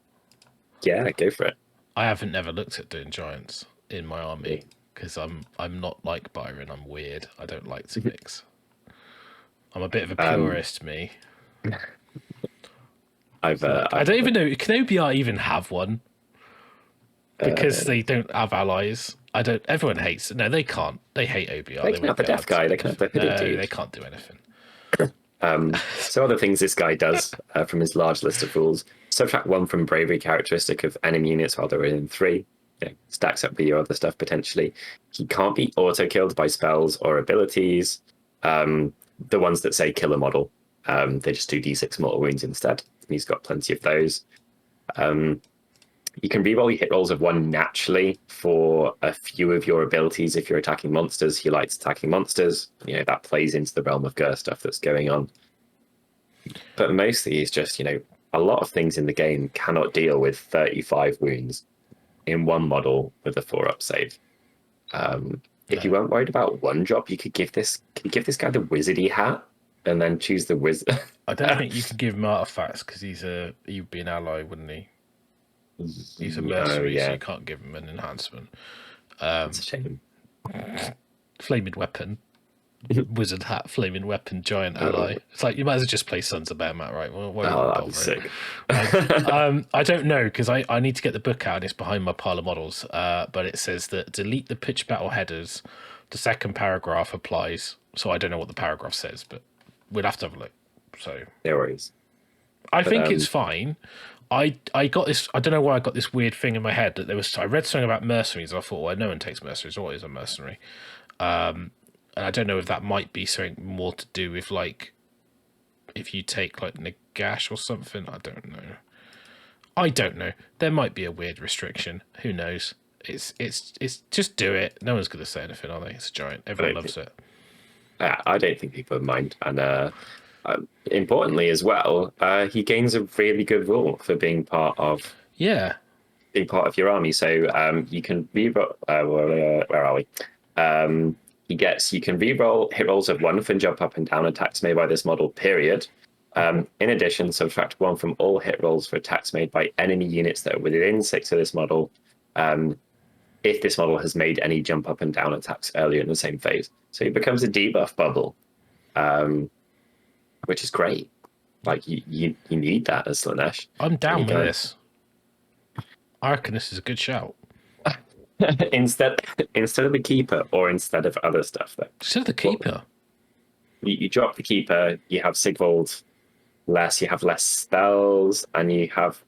Yeah, go for it. I haven't never looked at doing giants in my army because I'm not like Byron. I'm weird. I don't like to mix. I'm a bit of a purist, me. I don't even know. Can OBR even have one? Because they don't have allies. Everyone hates it. No, they can't. They hate OBR. They can have the death guy. They can have the hooded dude. They can't do anything. So other things this guy does from his large list of rules: subtract 1 from bravery characteristic of enemy units while they're within 3. Stacks up with your other stuff potentially. He can't be auto killed by spells or abilities. The ones that say kill a model, they just do d6 mortal wounds instead. He's got plenty of those. You can reroll your hit rolls of 1 naturally for a few of your abilities. If you're attacking monsters, he likes attacking monsters. That plays into the realm of Gur stuff that's going on. But mostly it's just, a lot of things in the game cannot deal with 35 wounds in one model with a 4-up save. If you weren't worried about 1 drop, you could give this guy the wizardy hat and then choose the wizard. I don't think you can give him artifacts because he'd be an ally, wouldn't he? He's a mercenary, so you can't give him an enhancement. That's a shame. Flaming weapon, wizard hat, flaming weapon, giant ally. It's like you might as well just play Sons of Behemoth, right? Well, that'd be sick. I don't know because I need to get the book out and it's behind my pile of models. But it says that delete the pitch battle headers. The second paragraph applies. So I don't know what the paragraph says, but we'll have to have a look. So no worries. I think it's fine. I got this. I don't know why I got this weird thing in my head that I read something about mercenaries. And I thought, well, no one takes mercenaries. What is a mercenary? And I don't know if that might be something more to do with like if you take like Nagash or something. I don't know. There might be a weird restriction. Who knows? It's just do it. No one's going to say anything, are they? It's a giant. Everyone loves it. I don't think people mind. And importantly as well, he gains a really good rule for being part of your army. So you can reroll. Where are we? You can reroll hit rolls of 1 for jump up and down attacks made by this model. Period. In addition, subtract 1 from all hit rolls for attacks made by enemy units that are within 6 of this model. If this model has made any jump up and down attacks earlier in the same phase, so he becomes a debuff bubble. Which is great. Like you need that as Slaanesh. I'm down with this. I reckon this is a good shout. instead of the keeper or instead of other stuff though. Instead of the keeper. You drop the keeper, you have Siegvalds less, you have less spells, and you have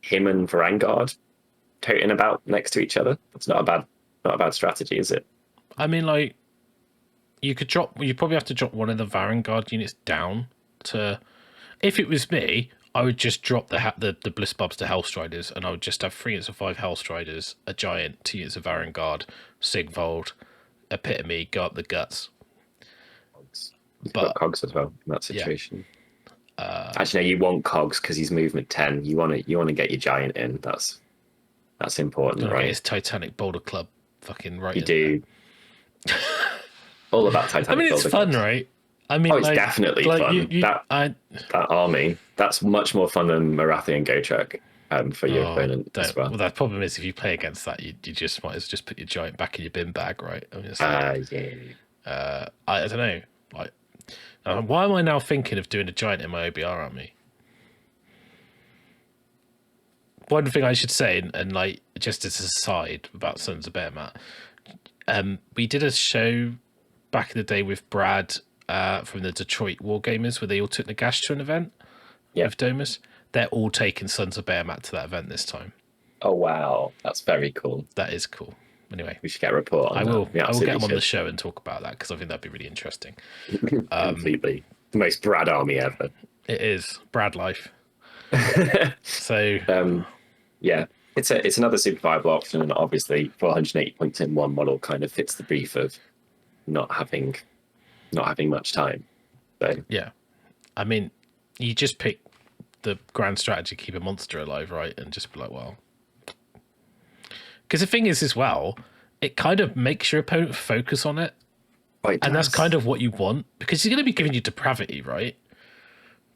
him and Varanguard toting about next to each other. It's not a bad strategy, is it? I mean, like, you probably have to drop one of the Varanguard units down to. If it was me, I would just drop the Bliss Bubs to Hellstriders, and I would just have 3 units of 5 Hellstriders, a giant, 2 units of Varanguard, Siegvald, Epitome, go up the guts. You've got Cogs as well in that situation. Yeah. Actually, no, you want Cogs because he's movement 10. You want to get your giant in. That's important, right? It's Titanic Boulder Club, fucking right. You do. All about Titanic. I mean, it's fun, right? I mean, it's definitely fun. That army, that's much more fun than Marathian Gotrek for your opponent as well. Well, the problem is if you play against that, you just might as well just put your giant back in your bin bag, right? I mean, it's I don't know. Like, why am I now thinking of doing a giant in my OBR army? One thing I should say, and like just as an aside about Sons of Behemoth, we did a show back in the day with Brad from the Detroit Wargamers where they all took Nagash to an event with Domus. They're all taking Sons of Behemoth to that event this time. Oh wow, that's very cool. That is cool. Anyway, we should get a report on I will get them on the show and talk about that because I think that'd be really interesting. Completely. The most Brad army ever. It is. Brad life. So yeah, it's another super viable option, and obviously 480 points in one model kind of fits the brief of not having much time. So yeah, I mean, you just pick the grand strategy, keep a monster alive, right, and just be like, well, because the thing is as well, it kind of makes your opponent focus on it, and that's kind of what you want, because he's going to be giving you depravity, right?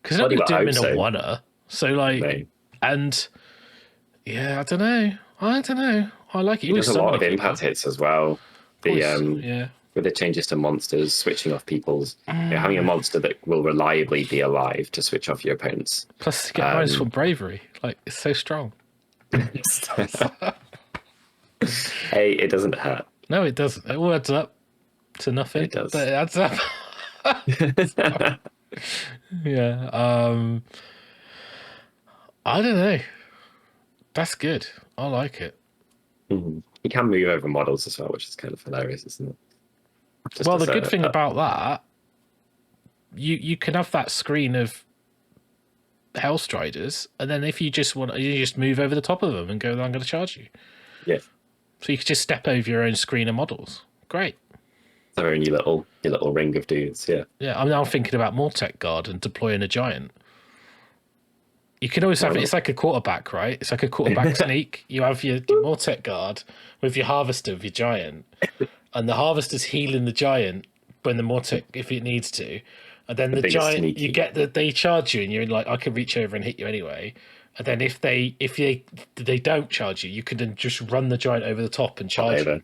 Because they're not going to do him in a one-er, so like, no. And yeah, I don't know. I like it. There's a lot of impact hits as well. Yeah. With the changes to monsters, switching off people's, having a monster that will reliably be alive to switch off your opponents. Plus, you get bonus for bravery. Like, it's so strong. Hey, it doesn't hurt. No, it doesn't. It all adds up to nothing. It does. But it adds up. Yeah. I don't know. That's good. I like it. Mm-hmm. You can move over models as well, which is kind of hilarious, isn't it? Well, the good thing about that, you can have that screen of Hellstriders, and then if you just want, you just move over the top of them and go, I'm going to charge you. Yeah. So you could just step over your own screen of models. Great. So your little ring of dudes, yeah. Yeah, I'm now thinking about Mortec Guard and deploying a giant. You can always have it. It's like a quarterback, right? It's like a quarterback sneak. You have your Mortec Guard with your harvester, with your giant, and the harvester's healing the giant when the Mortec, if it needs to, and then the giant, sneaky. You get that they charge you, and you're like, I can reach over and hit you anyway. And then if they don't charge you, you can then just run the giant over the top and charge you.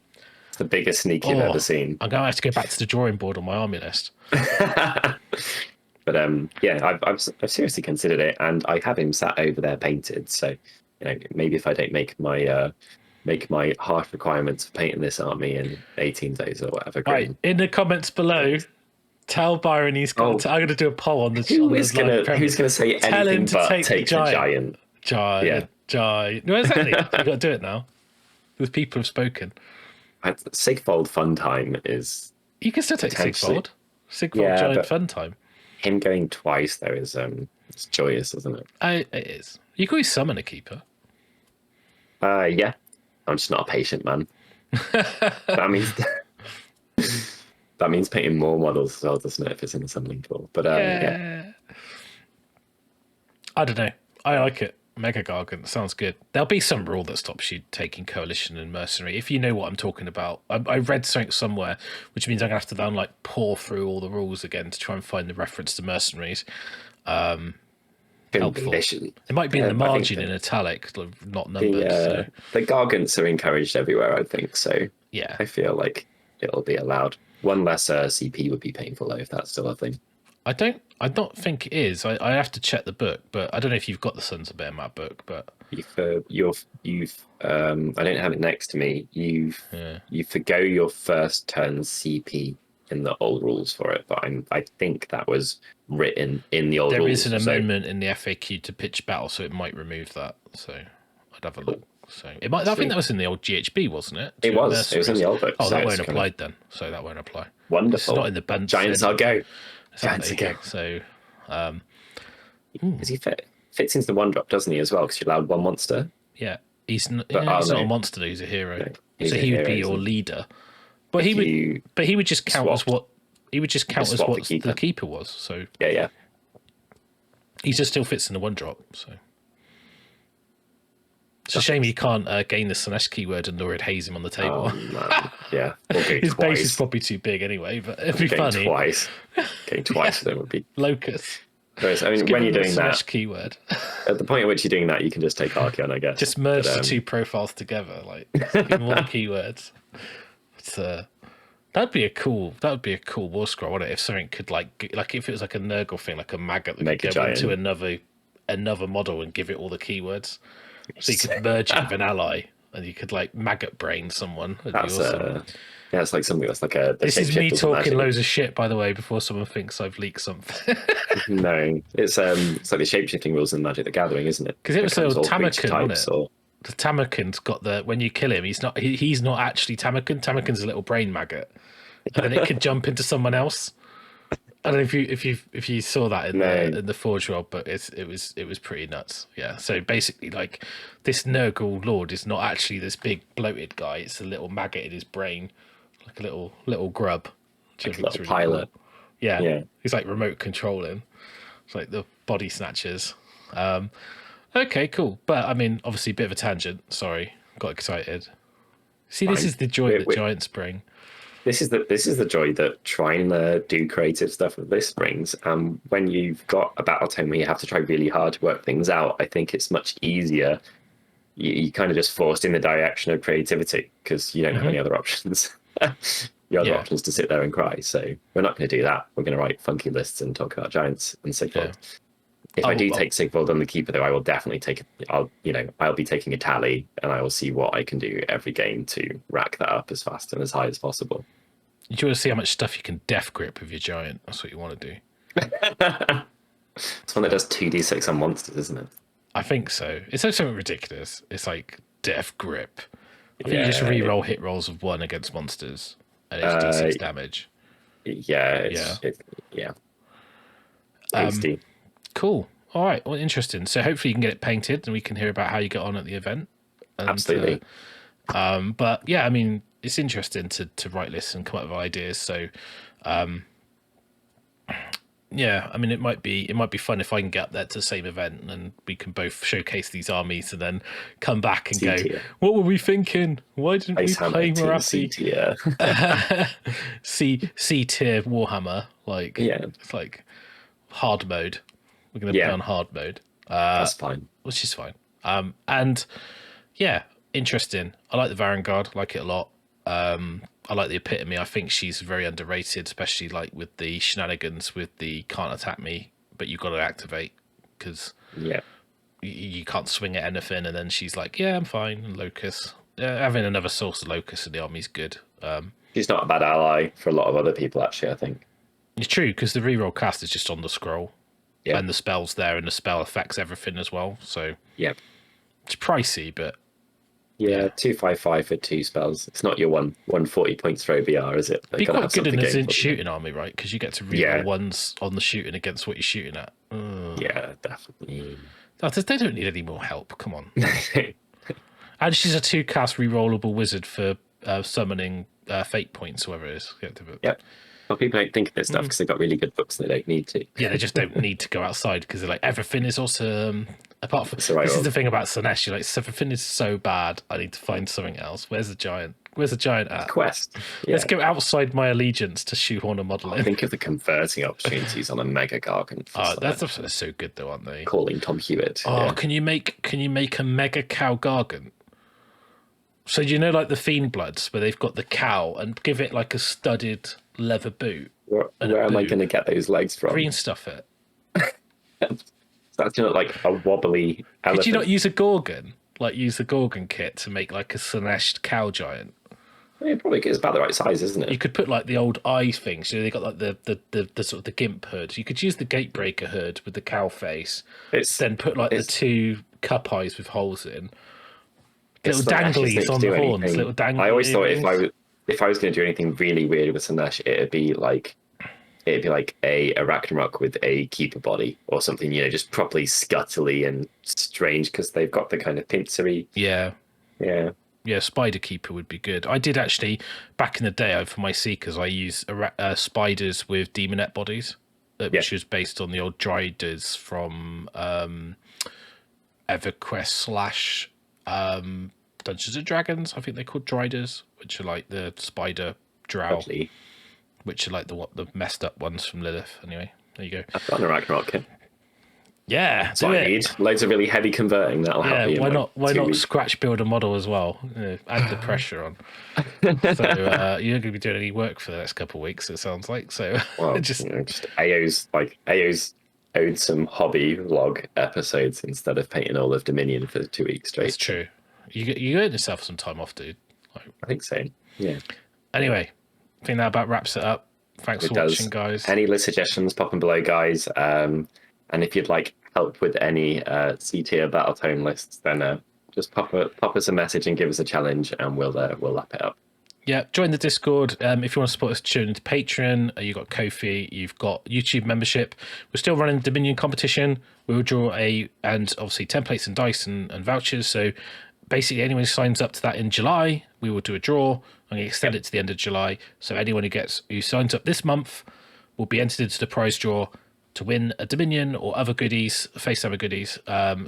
It's the biggest sneak you've ever seen. I'm going to have to go back to the drawing board on my army list. But yeah, I've seriously considered it, and I have him sat over there painted. So maybe if I don't make my harsh requirements for painting this army in 18 days or whatever. Right, in the comments below, tell Byron he's got. I'm going to do a poll on the. Who's going to say anything but take the giant? Giant. No, exactly. You've got to do it now. Because people have spoken. Siegvald fun time is. You can still take Siegvald. Siegvald giant fun time. Him going twice though is it's joyous, isn't it? It is. You can always summon a keeper. Yeah. I'm just not a patient man. that means painting more models as well, doesn't it? If it's in the summoning pool, but yeah. I don't know. I like it. Mega Gargant sounds good. There'll be some rule that stops you taking Coalition and Mercenary. If you know what I'm talking about, I read something somewhere, which means I'm gonna have to then pour through all the rules again to try and find the reference to Mercenaries. Helpful. It might be in the margin in italic, not numbered. The Gargants are encouraged everywhere, I think. So yeah, I feel like it'll be allowed. One less CP would be painful though, if that's still a thing. I don't think it is. I have to check the book, but I don't know if you've got the Sons of Behemat book. But you've I don't have it next to me. You forgo your first turn CP in the old rules for it, but I think that was written in the old rules. There is an amendment in the FAQ to pitch battle, so it might remove that. So I'd have a look. So it might. I think that was in the old GHB, wasn't it? It was. It was in the old book. Oh, that won't apply then. So that won't apply. Wonderful. It's not in the bunch. Giants are go. Giants are go. So, because he fits into the 1-drop, doesn't he, as well? Because you allowed one monster. Yeah, he's not a monster. He's a hero. No, so he would be your leader. But he would just count as what the keeper was. So yeah. He just still fits in the 1-drop. So it's a shame you can't gain the Slaanesh keyword and Lurid haze him on the table. Yeah, his base is probably too big anyway, but it'd be funny. Getting twice then would be Locust. Whereas, I mean, when you're doing that, keyword. At the point at which you're doing that, you can just take Archeon, I guess. Just merge the two profiles together, like give more keywords. That'd be a cool war scroll, wouldn't it? If something could like if it was like a Nurgle thing, like a maggot that could go into another model and give it all the keywords. So you could merge it with an ally, and you could like maggot brain someone. That's awesome. It's like something that's like a. This is me talking loads of shit, by the way, before someone thinks I've leaked something. No, it's like the shape-shifting rules in Magic the Gathering, isn't it? Because it was so Tamakan, wasn't it? The Tamakan's got when you kill him, he's not actually Tamakan. Tamakan's a little brain maggot, and then it can jump into someone else. I don't know if you saw that in No. the Forge world, but it was pretty nuts. Yeah. So basically, like, this Nurgle Lord is not actually this big bloated guy. It's a little maggot in his brain, like a little grub. Which Like I a think is little really pilot. cool. Yeah. Yeah. He's like remote controlling. It's like the body snatchers. Okay, cool. But I mean, obviously, a bit of a tangent. Sorry, got excited. See, this Fine. is the joy that giants bring. This is the joy that trying to do creative stuff with this brings. When you've got a battle tome where you have to try really hard to work things out, I think it's much easier. You kind of just forced in the direction of creativity because you don't have any other options. Your other option is to sit there and cry. So we're not going to do that. We're going to write funky lists and talk about giants and Siegvald. Yeah. If I do take Siegvald on the keeper, though, I will definitely take. I'll be taking a tally, and I will see what I can do every game to rack that up as fast and as high as possible. You want to see how much stuff you can death grip with your giant. That's what you want to do. It's one that does 2d6 on monsters, isn't it? I think so. It's like something ridiculous. It's like death grip. I think you just re-roll hit rolls of 1 against monsters, and it's d6 damage. Yeah. Tasty. Cool. All right. Well, interesting. So hopefully you can get it painted, and we can hear about how you get on at the event. And, absolutely. But yeah, I mean, it's interesting to write lists and come up with ideas. So, yeah, I mean, it might be fun if I can get up there to the same event and we can both showcase these armies and then come back and go, what were we thinking? Why didn't we play Marathi? C tier Warhammer, like it's like hard mode. We're going to play on hard mode. That's fine. Which is fine. And yeah, interesting. I like the Varanguard. I like it a lot. I like the Epitome. I think she's very underrated, especially like with the shenanigans with the can't attack me, but you've got to activate because you can't swing at anything. And then she's like, yeah, I'm fine. And Locust. Having another source of Locust in the army is good. She's not a bad ally for a lot of other people, actually, I think. It's true, because the reroll cast is just on the scroll. Yeah. And the spell's there, and the spell affects everything as well. So it's pricey, but... Yeah, 255 for 2 spells. It's not your 140 points for OBR, is it? Be quite good in a shooting army, right? Because you get to reroll ones on the shooting against what you're shooting at. Yeah, definitely. Oh, they don't need any more help. Come on. And she's a 2-cast rerollable wizard for summoning fate points, whoever it is. Yep. Well, people don't think of this stuff because they've got really good books and they don't need to. Yeah, they just don't need to go outside because they're like, everything is awesome. Apart from this is the thing about Slaanesh. You're like, everything is so bad. I need to find something else. Where's the giant? Where's the giant at? Quest. Yeah. Let's go outside my allegiance to shoehorn a model in. Think of the converting opportunities on a mega Gargant. That's so good though, aren't they? Calling Tom Hewitt. Oh, can you make a mega cow Gargant? So you know, like the Fiend Bloods, where they've got the cow and give it like a studded leather boot. Where am I going to get those legs from? Green stuff it. That's like a wobbly elephant. Could you not use a Gorgon? Like use the Gorgon kit to make like a Slaanesh cow giant? Yeah, probably it's about the right size, isn't it? You could put like the old eye things. You know, they got like the sort of the gimp hood. You could use the Gatebreaker hood with the cow face. Then put like the 2 cup eyes with holes in. Little danglies on the horns. Little danglies. I always thought if I was going to do anything really weird with Slaanesh, it'd be like a Arachnarok with a keeper body or something, you know, just properly scuttly and strange because they've got the kind of pincery. Yeah, Spider Keeper would be good. I did actually back in the day for my Seekers. I used spiders with Demonette bodies, which was based on the old Driders from EverQuest / Dungeons and Dragons. I think they're called Driders, which are like the spider drow. Lovely. Which are like the messed up ones from Lilith. Anyway, there you go. I've got an Arachnarok kit. Yeah, that's what I need. Loads of really heavy converting. That'll help me. Why not scratch build a model as well? Add the pressure on. So you're not going to be doing any work for the next couple of weeks. It sounds like so. Well, just AO's owed some hobby log episodes instead of painting all of Dominion for 2 weeks straight. That's true. You earned yourself some time off, dude. I think so. Yeah. Anyway. I think that about wraps it up. Thanks for watching, guys. Any list suggestions, pop them below, guys. And if you'd like help with any C-tier battle tome lists, then just pop us a message and give us a challenge, and we'll lap it up. Yeah, join the Discord. If you want to support us, tune into Patreon. You've got Ko-fi, you've got YouTube membership. We're still running the Dominion competition. We will draw and obviously templates and dice and vouchers. So basically, anyone who signs up to that in July, we will do a draw. I'm going to extend it to the end of July. So anyone who signs up this month will be entered into the prize draw to win a Dominion or other goodies, FACEHAMMER goodies.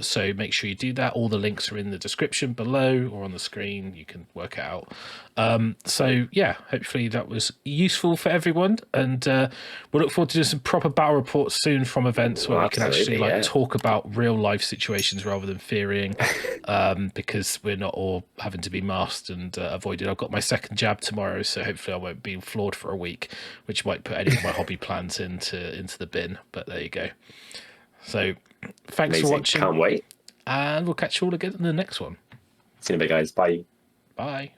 So make sure you do that. All the links are in the description below or on the screen. You can work it out. So yeah, hopefully that was useful for everyone. And we'll look forward to doing some proper battle reports soon from events where we can actually talk about real life situations rather than theorying, because we're not all having to be masked and avoided. I've got my second jab tomorrow, so hopefully I won't be flawed for a week, which might put any of my hobby plans into the bin. But there you go. So thanks for watching. Can't wait. And we'll catch you all again in the next one. See you in a bit, guys. Bye. Bye.